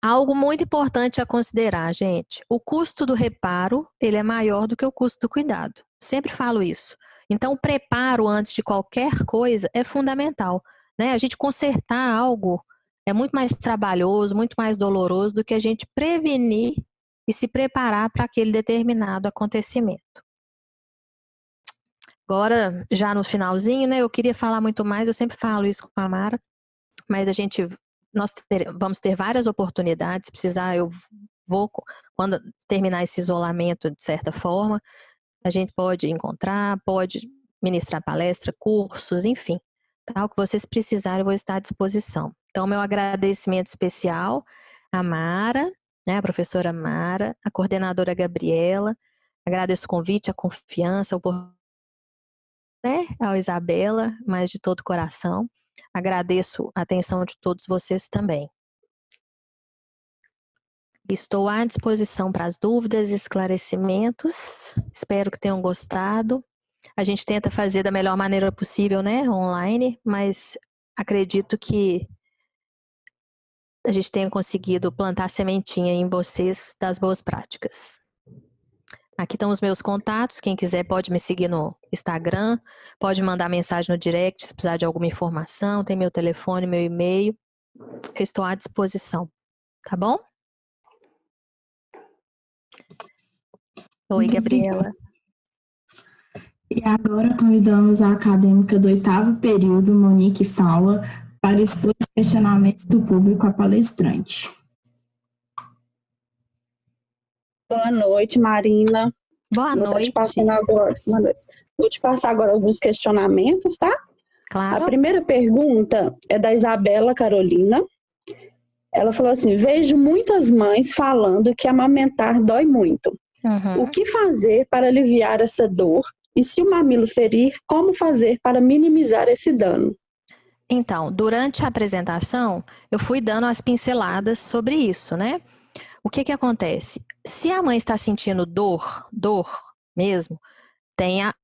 C: Algo muito importante a considerar, gente. O custo do reparo, ele é maior do que o custo do cuidado. Sempre falo isso. Então, o preparo antes de qualquer coisa é fundamental, né? A gente consertar algo é muito mais trabalhoso, muito mais doloroso do que a gente prevenir e se preparar para aquele determinado acontecimento. Agora, já no finalzinho, né? Eu queria falar muito mais, eu sempre falo isso com a Mara. mas vamos ter várias oportunidades. Se precisar, eu vou, quando terminar esse isolamento, de certa forma, a gente pode encontrar, pode ministrar palestra, cursos, enfim. Tá? O que vocês precisarem, eu vou estar à disposição. Então, meu agradecimento especial à Mara, né, a professora Mara, a coordenadora Gabriela. Agradeço o convite, a confiança, ao Isabela, mas de todo o coração. Agradeço a atenção de todos vocês também. Estou à disposição para as dúvidas e esclarecimentos. Espero que tenham gostado. A gente tenta fazer da melhor maneira possível, né, online, mas acredito que a gente tenha conseguido plantar sementinha em vocês das boas práticas. Aqui estão os meus contatos. Quem quiser pode me seguir no Instagram, pode mandar mensagem no direct se precisar de alguma informação. Tem meu telefone, meu e-mail. Eu estou à disposição. Tá bom? Oi, Gabriela.
B: E agora convidamos a acadêmica do 8º período, Monique Faula, para expor os questionamentos do público à palestrante.
D: Boa noite, Marina.
C: Boa noite.
D: Vou te passar agora alguns questionamentos, tá?
C: Claro.
D: A primeira pergunta é da Isabela Carolina. Ela falou assim: vejo muitas mães falando que amamentar dói muito.
C: Uhum.
D: O que fazer para aliviar essa dor? E se o mamilo ferir, como fazer para minimizar esse dano?
C: Então, durante a apresentação, eu fui dando as pinceladas sobre isso, né? O que acontece? Se a mãe está sentindo dor mesmo, tem a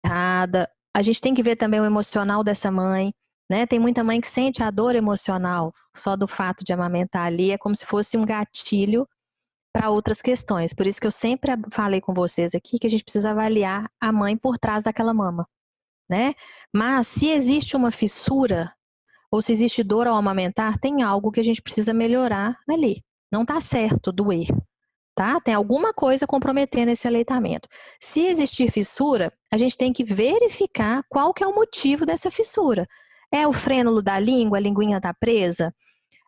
C: errada. A gente tem que ver também o emocional dessa mãe, né? Tem muita mãe que sente a dor emocional só do fato de amamentar ali, é como se fosse um gatilho para outras questões. Por isso que eu sempre falei com vocês aqui que a gente precisa avaliar a mãe por trás daquela mama, né? Mas se existe uma fissura ou se existe dor ao amamentar, tem algo que a gente precisa melhorar ali. Não está certo doer, tá? Tem alguma coisa comprometendo esse aleitamento. Se existir fissura, a gente tem que verificar qual que é o motivo dessa fissura. É o frênulo da língua, a linguinha está presa?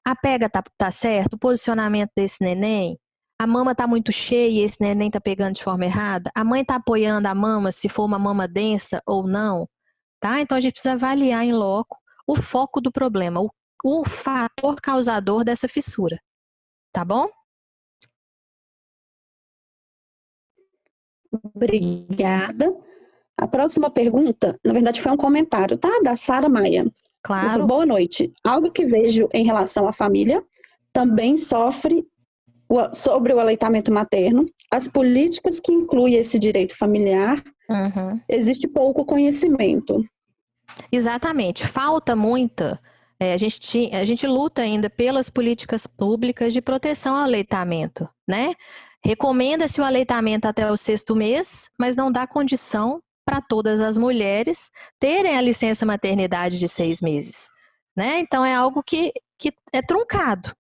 C: A pega tá certo? O posicionamento desse neném? A mama está muito cheia e esse neném está pegando de forma errada? A mãe está apoiando a mama se for uma mama densa ou não? Tá? Então a gente precisa avaliar em loco o foco do problema, o fator causador dessa fissura. Tá bom?
D: Obrigada. A próxima pergunta, na verdade, foi um comentário, tá? Da Sara Maia.
C: Claro.
D: Boa noite. Algo que vejo em relação à família também sofre sobre o aleitamento materno. As políticas que incluem esse direito familiar, existe pouco conhecimento.
C: Exatamente. Falta muita. A gente luta ainda pelas políticas públicas de proteção ao aleitamento, né? Recomenda-se o aleitamento até o 6º mês, mas não dá condição para todas as mulheres terem a licença maternidade de 6 meses, né? Então é algo que é truncado,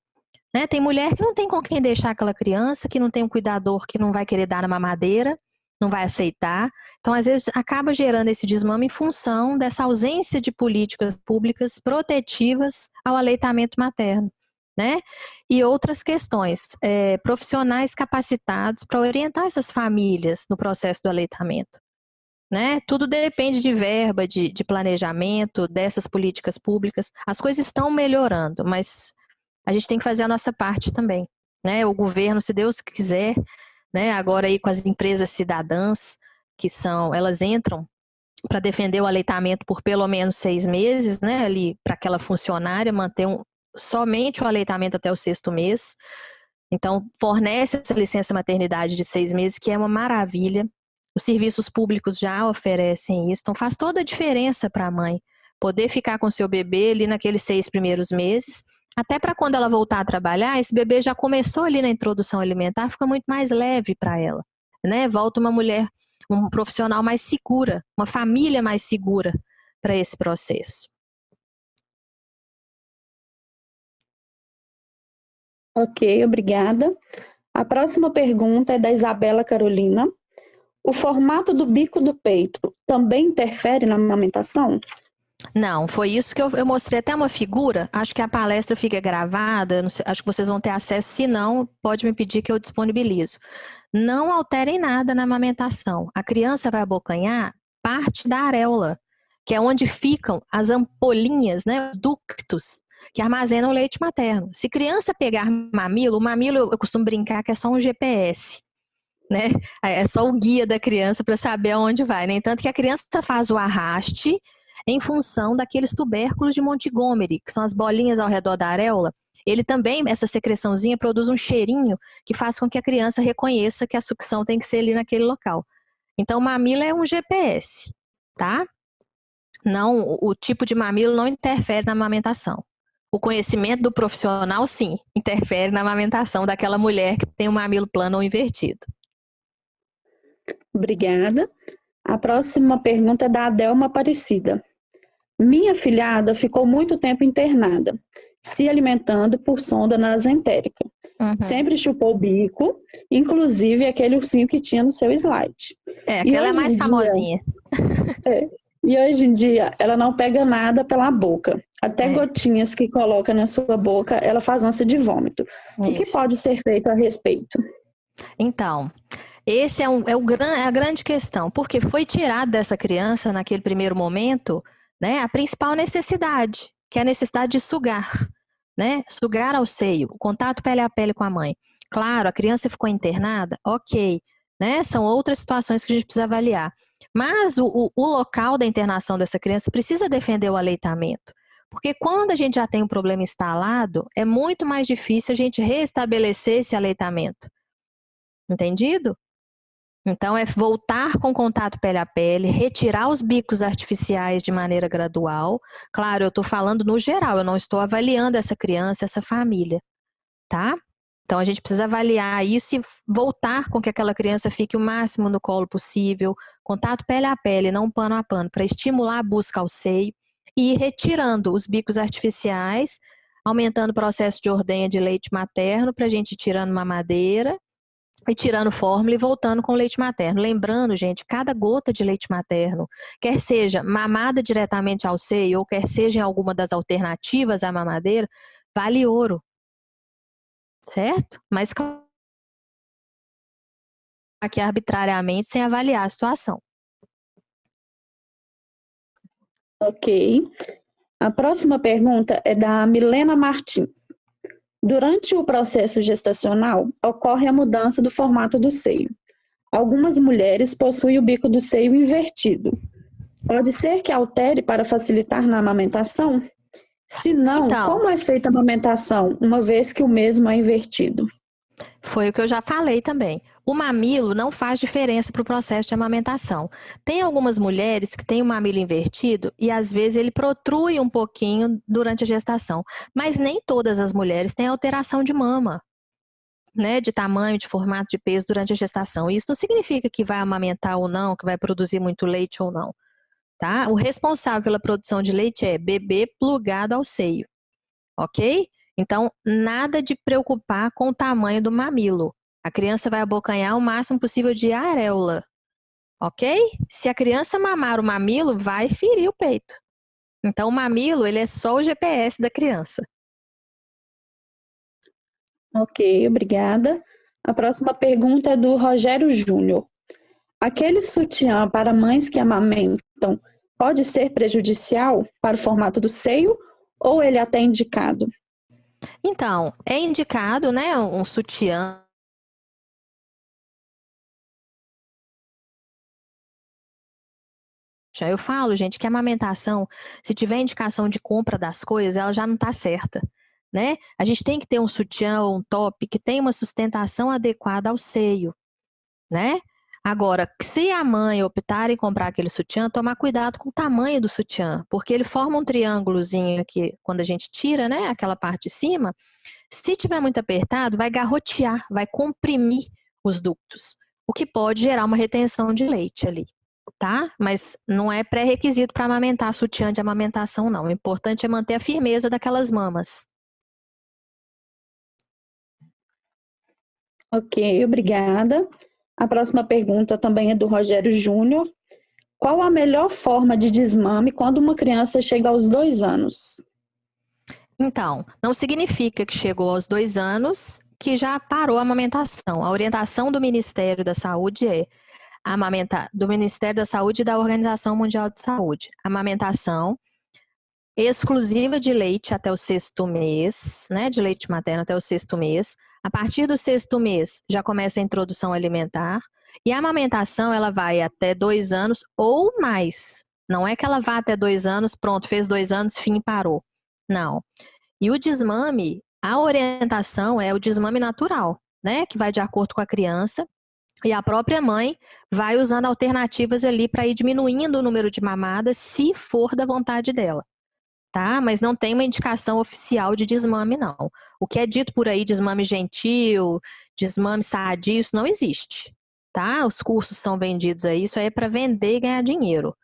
C: né? Tem mulher que não tem com quem deixar aquela criança, que não tem um cuidador que não vai querer dar na mamadeira, não vai aceitar. Então, às vezes, acaba gerando esse desmame em função dessa ausência de políticas públicas protetivas ao aleitamento materno, né? E outras questões, profissionais capacitados para orientar essas famílias no processo do aleitamento, né? Tudo depende de verba, de planejamento dessas políticas públicas. As coisas estão melhorando, mas a gente tem que fazer a nossa parte também, né? O governo, se Deus quiser, né, agora aí com as empresas cidadãs, elas entram para defender o aleitamento por pelo menos 6 meses, né, ali para aquela funcionária manter somente o aleitamento até o 6º mês. Então, fornece essa licença maternidade de 6 meses, que é uma maravilha. Os serviços públicos já oferecem isso, então faz toda a diferença para a mãe poder ficar com seu bebê ali naqueles 6 primeiros meses, até para quando ela voltar a trabalhar, esse bebê já começou ali na introdução alimentar, fica muito mais leve para ela, né? Volta uma mulher, um profissional mais segura, uma família mais segura para esse processo.
D: Ok, obrigada. A próxima pergunta é da Isabela Carolina. O formato do bico do peito também interfere na amamentação?
C: Não, foi isso que eu mostrei até uma figura. Acho que a palestra fica gravada, não sei, acho que vocês vão ter acesso. Se não, pode me pedir que eu disponibilizo. Não alterem nada na amamentação. A criança vai abocanhar parte da areola, que é onde ficam as ampolinhas, né, os ductos, que armazenam o leite materno. Se criança pegar mamilo, o mamilo eu costumo brincar que é só um GPS, né? É só o guia da criança para saber aonde vai. No entanto, que a criança faz o arraste em função daqueles tubérculos de Montgomery, que são as bolinhas ao redor da areola. Ele também, essa secreçãozinha, produz um cheirinho que faz com que a criança reconheça que a sucção tem que ser ali naquele local. Então, o mamilo é um GPS, tá? Não, o tipo de mamilo não interfere na amamentação. O conhecimento do profissional, sim, interfere na amamentação daquela mulher que tem um mamilo plano ou invertido.
D: Obrigada. A próxima pergunta é da Adelma Aparecida. Minha filhada ficou muito tempo internada, se alimentando por sonda nasentérica. Sempre chupou o bico, inclusive aquele ursinho que tinha no seu slide.
C: Aquela é mais famosinha.
D: E hoje em dia ela não pega nada pela boca. Até gotinhas que coloca na sua boca, ela faz ânsia de vômito. Isso. O que pode ser feito a respeito?
C: Então, esse é a grande questão, porque foi tirado dessa criança, naquele primeiro momento, né, a principal necessidade, que é a necessidade de sugar, né? Sugar ao seio, o contato pele a pele com a mãe. Claro, a criança ficou internada, ok, né? São outras situações que a gente precisa avaliar. Mas o local da internação dessa criança precisa defender o aleitamento. Porque quando a gente já tem um problema instalado, é muito mais difícil a gente restabelecer esse aleitamento. Entendido? Então, é voltar com contato pele a pele, retirar os bicos artificiais de maneira gradual. Claro, eu estou falando no geral, eu não estou avaliando essa criança, essa família, tá? Então, a gente precisa avaliar isso e voltar com que aquela criança fique o máximo no colo possível, contato pele a pele, não pano a pano, para estimular a busca ao seio e ir retirando os bicos artificiais, aumentando o processo de ordenha de leite materno para a gente ir tirando mamadeira e tirando fórmula e voltando com o leite materno. Lembrando, gente, cada gota de leite materno, quer seja mamada diretamente ao seio ou quer seja em alguma das alternativas à mamadeira, vale ouro. Certo? Mas aqui arbitrariamente sem avaliar a situação.
D: Ok. A próxima pergunta é da Milena Martins. Durante o processo gestacional, ocorre a mudança do formato do seio. Algumas mulheres possuem o bico do seio invertido. Pode ser que altere para facilitar na amamentação? Se não, então, como é feita a amamentação, uma vez que o mesmo é invertido?
C: Foi o que eu já falei também. O mamilo não faz diferença para o processo de amamentação. Tem algumas mulheres que têm o mamilo invertido e às vezes ele protrui um pouquinho durante a gestação. Mas nem todas as mulheres têm alteração de mama, né, de tamanho, de formato, de peso durante a gestação. Isso não significa que vai amamentar ou não, que vai produzir muito leite ou não. Tá? O responsável pela produção de leite é bebê plugado ao seio. Ok? Então, nada de preocupar com o tamanho do mamilo. A criança vai abocanhar o máximo possível de areola. Ok? Se a criança mamar o mamilo, vai ferir o peito. Então, o mamilo, ele é só o GPS da criança.
D: Ok, obrigada. A próxima pergunta é do Rogério Júnior. Aquele sutiã para mães que amamentam pode ser prejudicial para o formato do seio ou ele é até indicado?
C: Então, é indicado, né, um sutiã. Eu falo, gente, que a amamentação, se tiver indicação de compra das coisas, ela já não está certa, né? A gente tem que ter um sutiã ou um top que tenha uma sustentação adequada ao seio, né? Agora, se a mãe optar em comprar aquele sutiã, tomar cuidado com o tamanho do sutiã, porque ele forma um triângulozinho aqui, quando a gente tira, né, aquela parte de cima. Se tiver muito apertado, vai garrotear, vai comprimir os ductos, o que pode gerar uma retenção de leite ali, tá? Mas não é pré-requisito para amamentar sutiã de amamentação, não. O importante é manter a firmeza daquelas mamas.
D: Ok, obrigada. A próxima pergunta também é do Rogério Júnior. Qual a melhor forma de desmame quando uma criança chega aos 2 anos?
C: Então, não significa que chegou aos 2 anos que já parou a amamentação. A orientação do Ministério da Saúde é do Ministério da Saúde e da Organização Mundial de Saúde. Amamentação exclusiva de leite até o 6º mês, né? De leite materno até o 6º mês. A partir do 6º mês já começa a introdução alimentar. E a amamentação, ela vai até 2 anos ou mais. Não é que ela vá até 2 anos, pronto, fez 2 anos, fim, parou. Não. E o desmame, a orientação é o desmame natural, né? Que vai de acordo com a criança. E a própria mãe vai usando alternativas ali para ir diminuindo o número de mamadas, se for da vontade dela. Tá? Mas não tem uma indicação oficial de desmame, não. O que é dito por aí, desmame gentil, desmame sadio, isso não existe. Tá? Os cursos são vendidos aí, isso aí é para vender e ganhar dinheiro.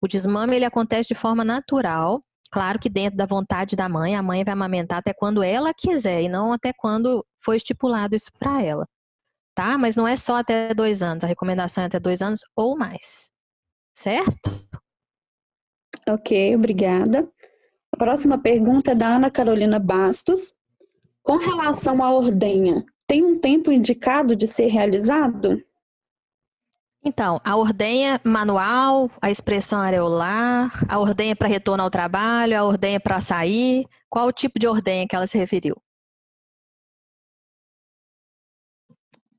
C: O desmame, ele acontece de forma natural, claro que dentro da vontade da mãe, a mãe vai amamentar até quando ela quiser e não até quando foi estipulado isso para ela. Tá? Mas não é só até 2 anos, a recomendação é até 2 anos ou mais. Certo?
D: Ok, obrigada. A próxima pergunta é da Ana Carolina Bastos. Com relação à ordenha, tem um tempo indicado de ser realizado?
C: Então, a ordenha manual, a expressão areolar, a ordenha para retorno ao trabalho, a ordenha para sair, qual o tipo de ordenha que ela se referiu?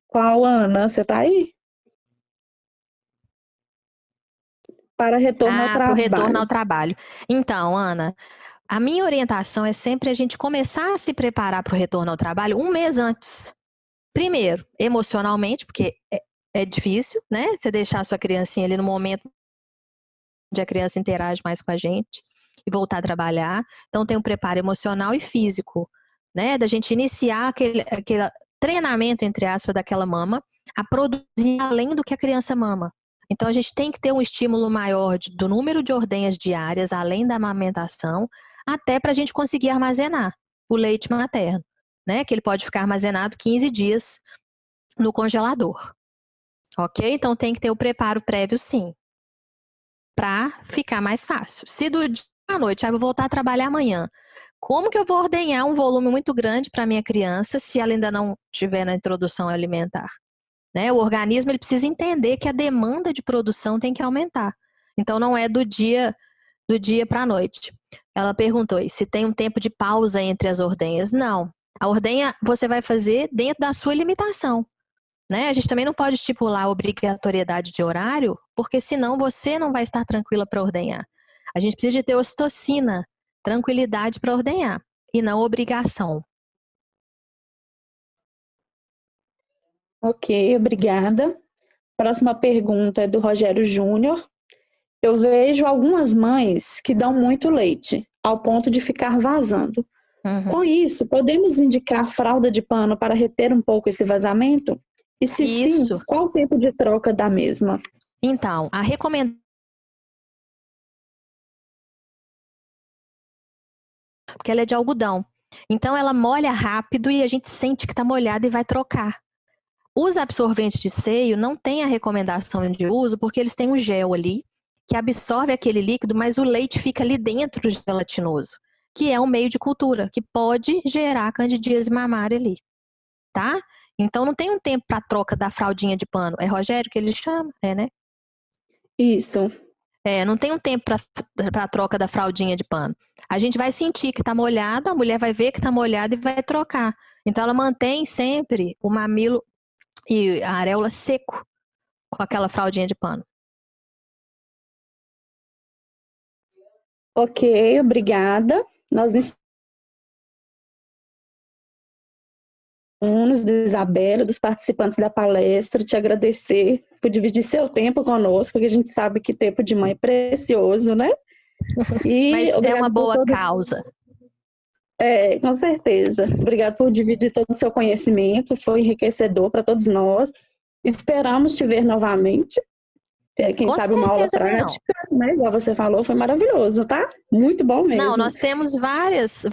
D: Qual, Ana? Você está aí? Para retorno ao trabalho.
C: Para o retorno ao trabalho. Então, Ana, a minha orientação é sempre a gente começar a se preparar para o retorno ao trabalho 1 mês antes. Primeiro, emocionalmente, porque é difícil, né? Você deixar a sua criancinha ali no momento onde a criança interage mais com a gente e voltar a trabalhar. Então, tem um preparo emocional e físico, né? Da gente iniciar aquele treinamento, entre aspas, daquela mama a produzir além do que a criança mama. Então, a gente tem que ter um estímulo maior do número de ordenhas diárias, além da amamentação, até para a gente conseguir armazenar o leite materno, né? Que ele pode ficar armazenado 15 dias no congelador. Ok? Então, tem que ter o preparo prévio, sim, para ficar mais fácil. Se do dia à noite, eu vou voltar a trabalhar amanhã, como que eu vou ordenhar um volume muito grande para minha criança se ela ainda não estiver na introdução alimentar? Né? O organismo, ele precisa entender que a demanda de produção tem que aumentar. Então, não é do dia para a noite. Ela perguntou se tem um tempo de pausa entre as ordenhas. Não. A ordenha você vai fazer dentro da sua limitação. Né? A gente também não pode estipular a obrigatoriedade de horário, porque senão você não vai estar tranquila para ordenhar. A gente precisa de ter ocitocina, tranquilidade para ordenhar, e não obrigação.
D: Ok, obrigada. Próxima pergunta é do Rogério Júnior. Eu vejo algumas mães que dão muito leite, ao ponto de ficar vazando. Uhum. Com isso, podemos indicar fralda de pano para reter um pouco esse vazamento? E se sim, qual o tempo de troca da mesma?
C: Então, a recomendação... Porque ela é de algodão. Então, ela molha rápido e a gente sente que está molhada e vai trocar. Os absorventes de seio não têm a recomendação de uso porque eles têm um gel ali que absorve aquele líquido, mas o leite fica ali dentro gelatinoso, que é um meio de cultura, que pode gerar candidíase mamária ali, tá? Então, não tem um tempo para troca da fraldinha de pano. É Rogério que ele chama? É, né?
D: Isso.
C: Não tem um tempo para troca da fraldinha de pano. A gente vai sentir que está molhado, a mulher vai ver que está molhado e vai trocar. Então, ela mantém sempre o mamilo e a areola seco com aquela fraldinha de pano.
D: Ok, obrigada. Nós da Isabela, dos participantes da palestra, te agradecer por dividir seu tempo conosco, porque a gente sabe que tempo de mãe é precioso, né?
C: E mas é uma boa causa.
D: Com certeza. Obrigada por dividir todo o seu conhecimento, foi enriquecedor para todos nós. Esperamos te ver novamente. Quem sabe uma aula prática, né? Igual você falou, foi maravilhoso, tá? Muito bom mesmo.
C: Não, nós temos várias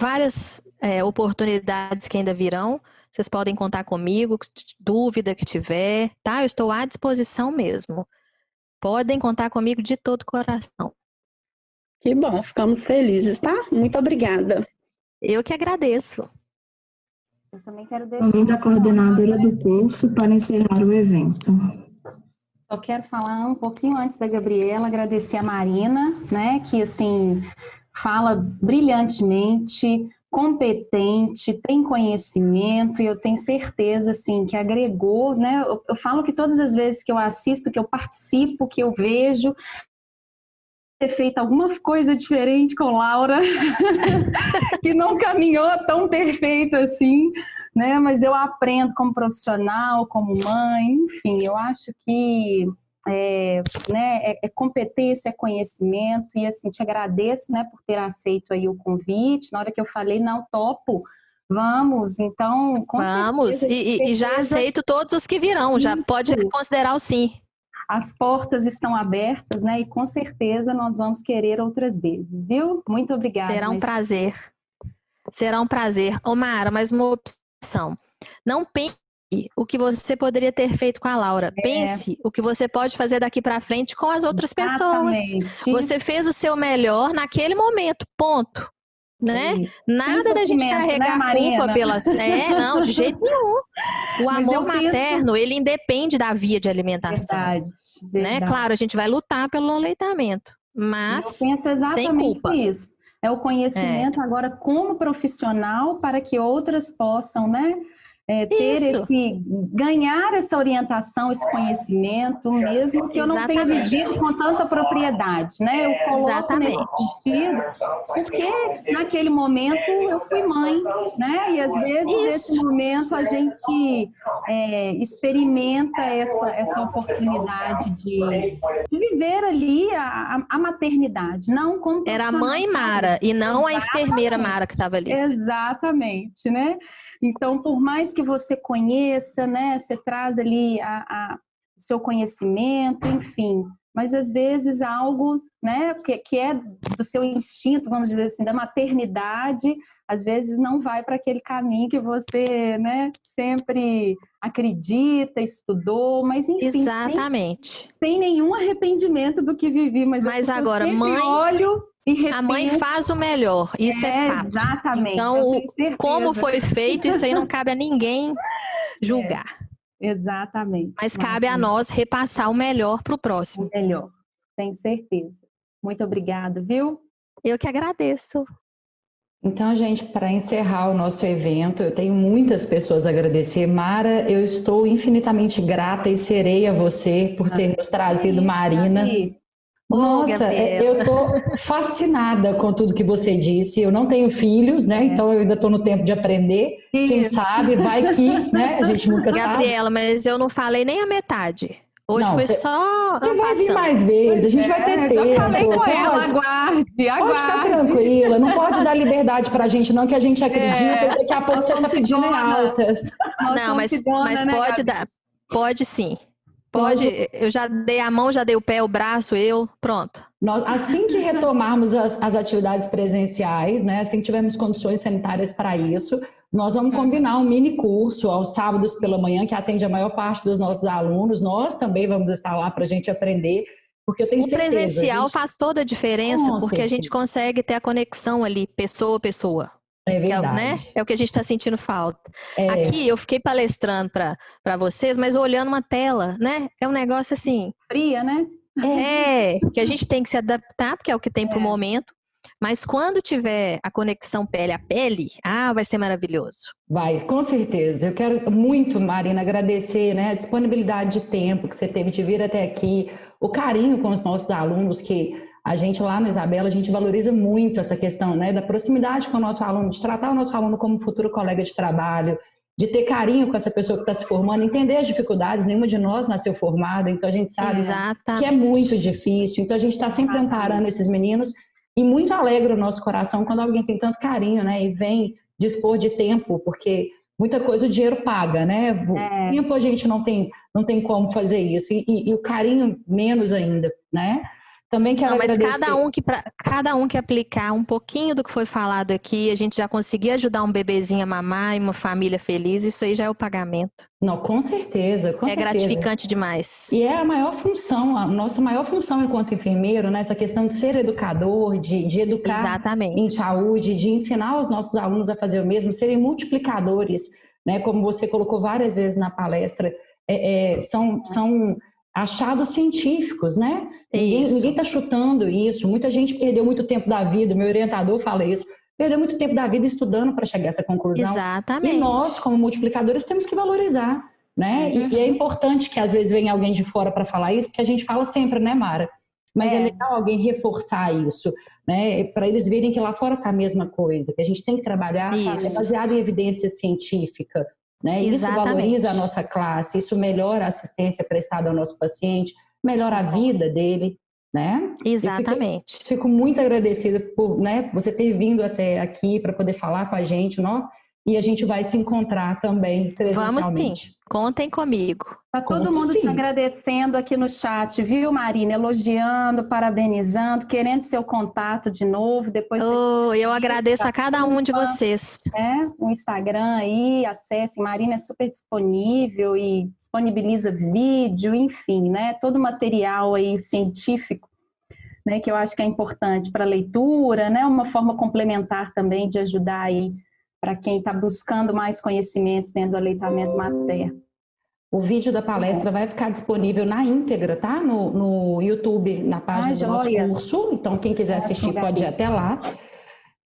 C: oportunidades que ainda virão. Vocês podem contar comigo, dúvida que tiver, tá? Eu estou à disposição mesmo. Podem contar comigo de todo o coração.
D: Que bom, ficamos felizes, tá? Muito obrigada.
C: Eu que agradeço.
A: Eu também quero deixar...
B: Convido a coordenadora do curso para encerrar o evento.
A: Eu quero falar um pouquinho antes da Gabriela, agradecer a Marina, né, que assim fala brilhantemente, competente, tem conhecimento, e eu tenho certeza assim que agregou, né? Eu falo que todas as vezes que eu assisto, que eu participo, que eu vejo, ter feito alguma coisa diferente com Laura, que não caminhou tão perfeito assim, né? Mas eu aprendo como profissional, como mãe, enfim, eu acho que é competência, é conhecimento, e assim, te agradeço, né, por ter aceito aí o convite. Na hora que eu falei, não, topo, vamos, então, com
C: vamos,
A: certeza,
C: e já aceito todos os que virão, já pode considerar o sim.
A: As portas estão abertas, né? E com certeza nós vamos querer outras vezes, viu? Muito obrigada.
C: Será um prazer. Será um prazer. Ô, Mara, mais uma opção. Não pense o que você poderia ter feito com a Laura. Pense o que você pode fazer daqui para frente com as outras pessoas. Você fez o seu melhor naquele momento, ponto. Né? Nada da gente carregar a culpa pelas... não, de jeito nenhum. O amor materno, ele independe da via de alimentação. Verdade. Né? Claro, a gente vai lutar pelo aleitamento, mas
A: eu penso exatamente
C: sem culpa.
A: Isso. É o conhecimento agora como profissional para que outras possam, né? Ganhar essa orientação, esse conhecimento, mesmo que eu não tenha vivido com tanta propriedade, né? Eu coloco nesse sentido, porque naquele momento eu fui mãe, né? E às vezes nesse momento a gente experimenta essa oportunidade de viver ali a maternidade, não como
C: era a mãe Mara e não a enfermeira Mara que estava ali.
A: Exatamente, né? Então, por mais que você conheça, né, você traz ali o seu conhecimento, enfim, mas às vezes algo, né, que é do seu instinto, vamos dizer assim, da maternidade, às vezes não vai para aquele caminho que você, né, sempre acredita, estudou, mas enfim,
C: exatamente.
A: Sem nenhum arrependimento do que vivi, mas
C: agora, mãe,
A: olho e repenso.
C: A mãe faz o melhor, isso é fato.
A: Exatamente.
C: Então, como foi feito, isso aí não cabe a ninguém julgar.
A: Exatamente.
C: Mas cabe a nós repassar o melhor para o próximo.
A: O melhor, tenho certeza. Muito obrigada, viu?
C: Eu que agradeço.
A: Então, gente, para encerrar o nosso evento, eu tenho muitas pessoas a agradecer. Mara, eu estou infinitamente grata e serei a você por ter nos trazido Marina. Nossa, eu tô fascinada com tudo que você disse. Eu não tenho filhos, né? Então eu ainda tô no tempo de aprender. Quem sabe, vai que, né? A gente nunca sabe.
C: Gabriela, mas eu não falei nem a metade. Hoje foi só...
A: Você vai vir mais vezes, a gente vai ter tempo. Eu falei com ela, aguarde. Pode ficar tranquila, não pode dar liberdade pra gente não, que a gente acredita e daqui a pouco você tá pedindo em altas.
C: Não, mas pode dar. Pode sim. Pode, eu já dei a mão, já dei o pé, o braço, pronto.
A: Assim que retomarmos as atividades presenciais, né, assim que tivermos condições sanitárias para isso, nós vamos combinar um mini curso aos sábados pela manhã, que atende a maior parte dos nossos alunos. Nós também vamos estar lá para a gente aprender, porque eu tenho certeza.
C: O presencial faz toda a diferença, porque a gente consegue ter a conexão ali, pessoa a pessoa.
A: É verdade.
C: Né? É o que a gente está sentindo falta. Aqui eu fiquei palestrando para vocês, mas olhando uma tela, né? É um negócio assim...
A: fria, né?
C: Que a gente tem que se adaptar, porque é o que tem para o momento. Mas quando tiver a conexão pele a pele, vai ser maravilhoso.
A: Vai, com certeza. Eu quero muito, Marina, agradecer, né, a disponibilidade de tempo que você teve de vir até aqui, o carinho com os nossos alunos, que a gente lá no Isabela, a gente valoriza muito essa questão, né, da proximidade com o nosso aluno, de tratar o nosso aluno como futuro colega de trabalho, de ter carinho com essa pessoa que está se formando, entender as dificuldades, nenhuma de nós nasceu formada, então a gente sabe, né, que é muito difícil, então a gente está sempre amparando esses meninos e muito alegra o nosso coração quando alguém tem tanto carinho, né, e vem dispor de tempo, porque muita coisa o dinheiro paga, né, tempo a gente não tem como fazer isso, e o carinho menos ainda, né. Também quero agradecer.
C: Mas cada um que aplicar um pouquinho do que foi falado aqui, a gente já conseguir ajudar um bebezinho a mamar e uma família feliz, isso aí já é o pagamento.
A: Não, com certeza, com certeza.
C: Gratificante demais.
A: E é a maior função, a nossa maior função enquanto enfermeiro, né? Essa questão de ser educador, de educar
C: Exatamente.
A: Em saúde, de ensinar os nossos alunos a fazer o mesmo, serem multiplicadores, né? Como você colocou várias vezes na palestra, são achados científicos, né? Ninguém está chutando isso. Muita gente perdeu muito tempo da vida, meu orientador fala isso, perdeu muito tempo da vida estudando para chegar a essa conclusão.
C: Exatamente.
A: E nós, como multiplicadores, temos que valorizar, né? E é importante que às vezes venha alguém de fora para falar isso, porque a gente fala sempre, né, Mara? Mas é legal alguém reforçar isso, né? Para eles verem que lá fora está a mesma coisa, que a gente tem que trabalhar baseado em evidência científica, né? Isso valoriza a nossa classe, isso melhora a assistência prestada ao nosso paciente, melhora a vida dele, né?
C: Exatamente.
A: Fico muito agradecida por, né, você ter vindo até aqui para poder falar com a gente, não? E a gente vai se encontrar também presencialmente.
C: Vamos sim, contem comigo.
D: Tá todo mundo te agradecendo aqui no chat, viu, Marina? Elogiando, parabenizando, querendo seu contato de novo. Depois
C: eu agradeço a cada um de vocês.
D: O Instagram aí, acesse. Marina é super disponível e disponibiliza vídeo, enfim, né? Todo material aí científico, né? Que eu acho que é importante para leitura, né? Uma forma complementar também de ajudar aí para quem está buscando mais conhecimentos dentro do aleitamento materno.
A: O vídeo da palestra vai ficar disponível na íntegra, tá? No YouTube, na página do nosso curso. Então, quem quiser assistir pode ir até lá.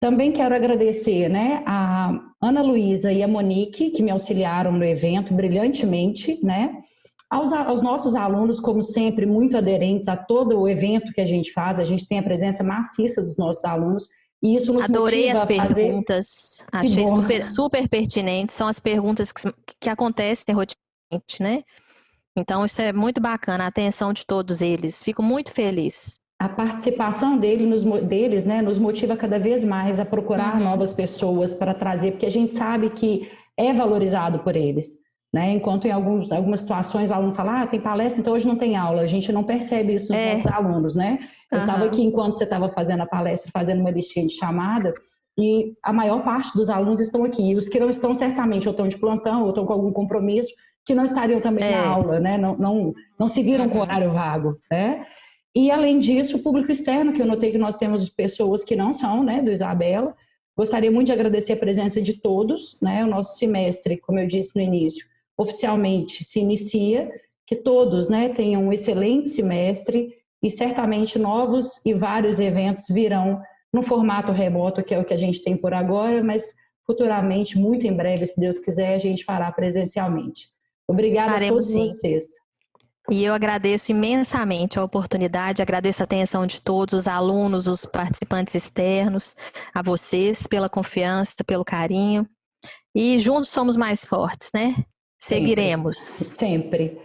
A: Também quero agradecer, né, a Ana Luísa e a Monique, que me auxiliaram no evento brilhantemente, né? Aos nossos alunos, como sempre, muito aderentes a todo o evento que a gente faz. A gente tem a presença maciça dos nossos alunos. E isso nos
C: Adorei
A: motiva
C: as
A: a fazer...
C: perguntas, achei super pertinentes, são as perguntas que acontecem rotineiramente, né? Então isso é muito bacana, a atenção de todos eles, fico muito feliz.
A: A participação deles, né, nos motiva cada vez mais a procurar novas pessoas para trazer, porque a gente sabe que é valorizado por eles, né? Enquanto em algumas situações o aluno fala, tem palestra, então hoje não tem aula, a gente não percebe isso nos nossos alunos, né? Eu estava aqui enquanto você estava fazendo a palestra, fazendo uma listinha de chamada, e a maior parte dos alunos estão aqui, e os que não estão certamente ou estão de plantão, ou estão com algum compromisso, que não estariam também na aula, né? Não se viram com horário vago, né? E, além disso, o público externo, que eu notei que nós temos pessoas que não são, né, do Isabela. Gostaria muito de agradecer a presença de todos, né? O nosso semestre, como eu disse no início, oficialmente se inicia, que todos, né, tenham um excelente semestre e certamente novos e vários eventos virão no formato remoto, que é o que a gente tem por agora, mas futuramente, muito em breve, se Deus quiser, a gente fará presencialmente. Obrigada a todos vocês.
C: E eu agradeço imensamente a oportunidade, agradeço a atenção de todos, os alunos, os participantes externos, a vocês pela confiança, pelo carinho. E juntos somos mais fortes, né? Seguiremos.
A: Sempre.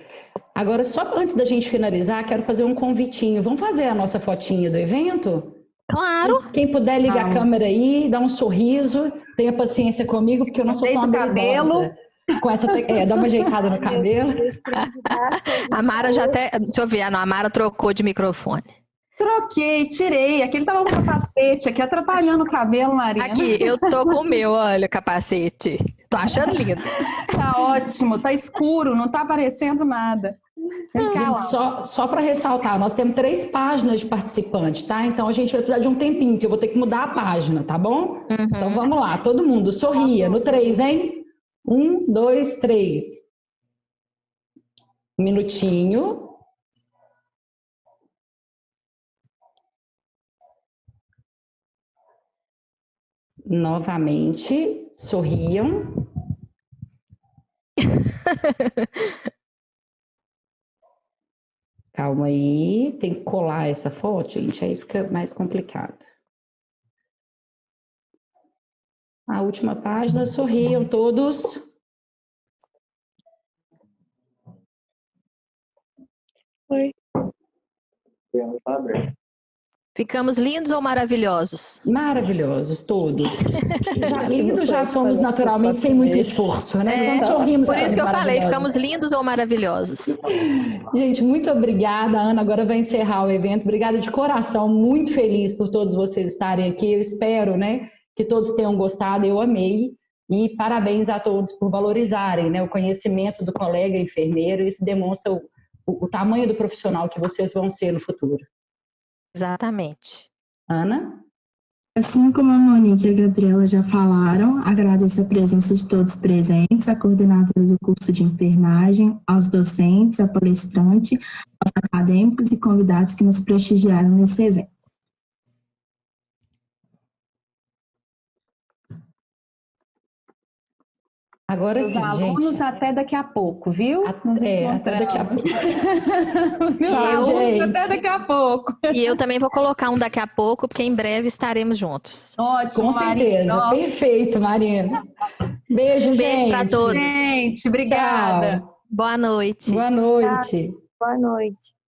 A: Agora, só antes da gente finalizar, quero fazer um convitinho. Vamos fazer a nossa fotinha do evento?
C: Claro.
A: Quem puder ligar a câmera aí, dar um sorriso, tenha paciência comigo, porque eu não sou tão habilidosa. Com essa, dá uma ajeitada no cabelo.
C: A Mara já até... Deixa eu ver, a Mara trocou de microfone.
D: Troquei, tirei. Aquele tava com capacete aqui, atrapalhando o cabelo, Marina.
C: Aqui, eu tô com o meu, olha, capacete. Tô achando lindo.
D: Tá ótimo, tá escuro, não tá aparecendo nada.
A: Gente, só para ressaltar, nós temos 3 páginas de participante, tá? Então a gente vai precisar de um tempinho, que eu vou ter que mudar a página, tá bom? Então vamos lá, todo mundo, sorria. No 3, hein? 1, 2, 3. Um minutinho. Novamente, sorriam. Calma aí, tem que colar essa foto, gente, aí fica mais complicado. A última página, sorriam todos.
E: Oi.
C: Ficamos lindos ou maravilhosos?
A: Maravilhosos, todos. Lindos já somos naturalmente, sem muito esforço, né? Então, sorrimos.
C: Por isso que eu falei, ficamos lindos ou maravilhosos?
A: Gente, muito obrigada, Ana. Agora vai encerrar o evento. Obrigada de coração, muito feliz por todos vocês estarem aqui. Eu espero, né, que todos tenham gostado, eu amei. E parabéns a todos por valorizarem, né, o conhecimento do colega enfermeiro. Isso demonstra o tamanho do profissional que vocês vão ser no futuro.
C: Exatamente.
A: Ana?
B: Assim como a Monique e a Gabriela já falaram, agradeço a presença de todos presentes, a coordenadora do curso de enfermagem, aos docentes, a palestrante, aos acadêmicos e convidados que nos prestigiaram nesse evento.
A: Agora sim,
E: alunos,
A: gente.
E: até daqui a pouco, viu?
A: Até daqui a pouco.
E: Até daqui a pouco.
C: E eu também vou colocar um daqui a pouco, porque em breve estaremos juntos.
E: Ótimo,
A: Com certeza.
E: Marina.
A: Perfeito, Marina. Beijo, gente.
C: Beijo para todos.
E: Gente, obrigada.
C: Boa noite.
A: Boa noite.
F: Boa noite.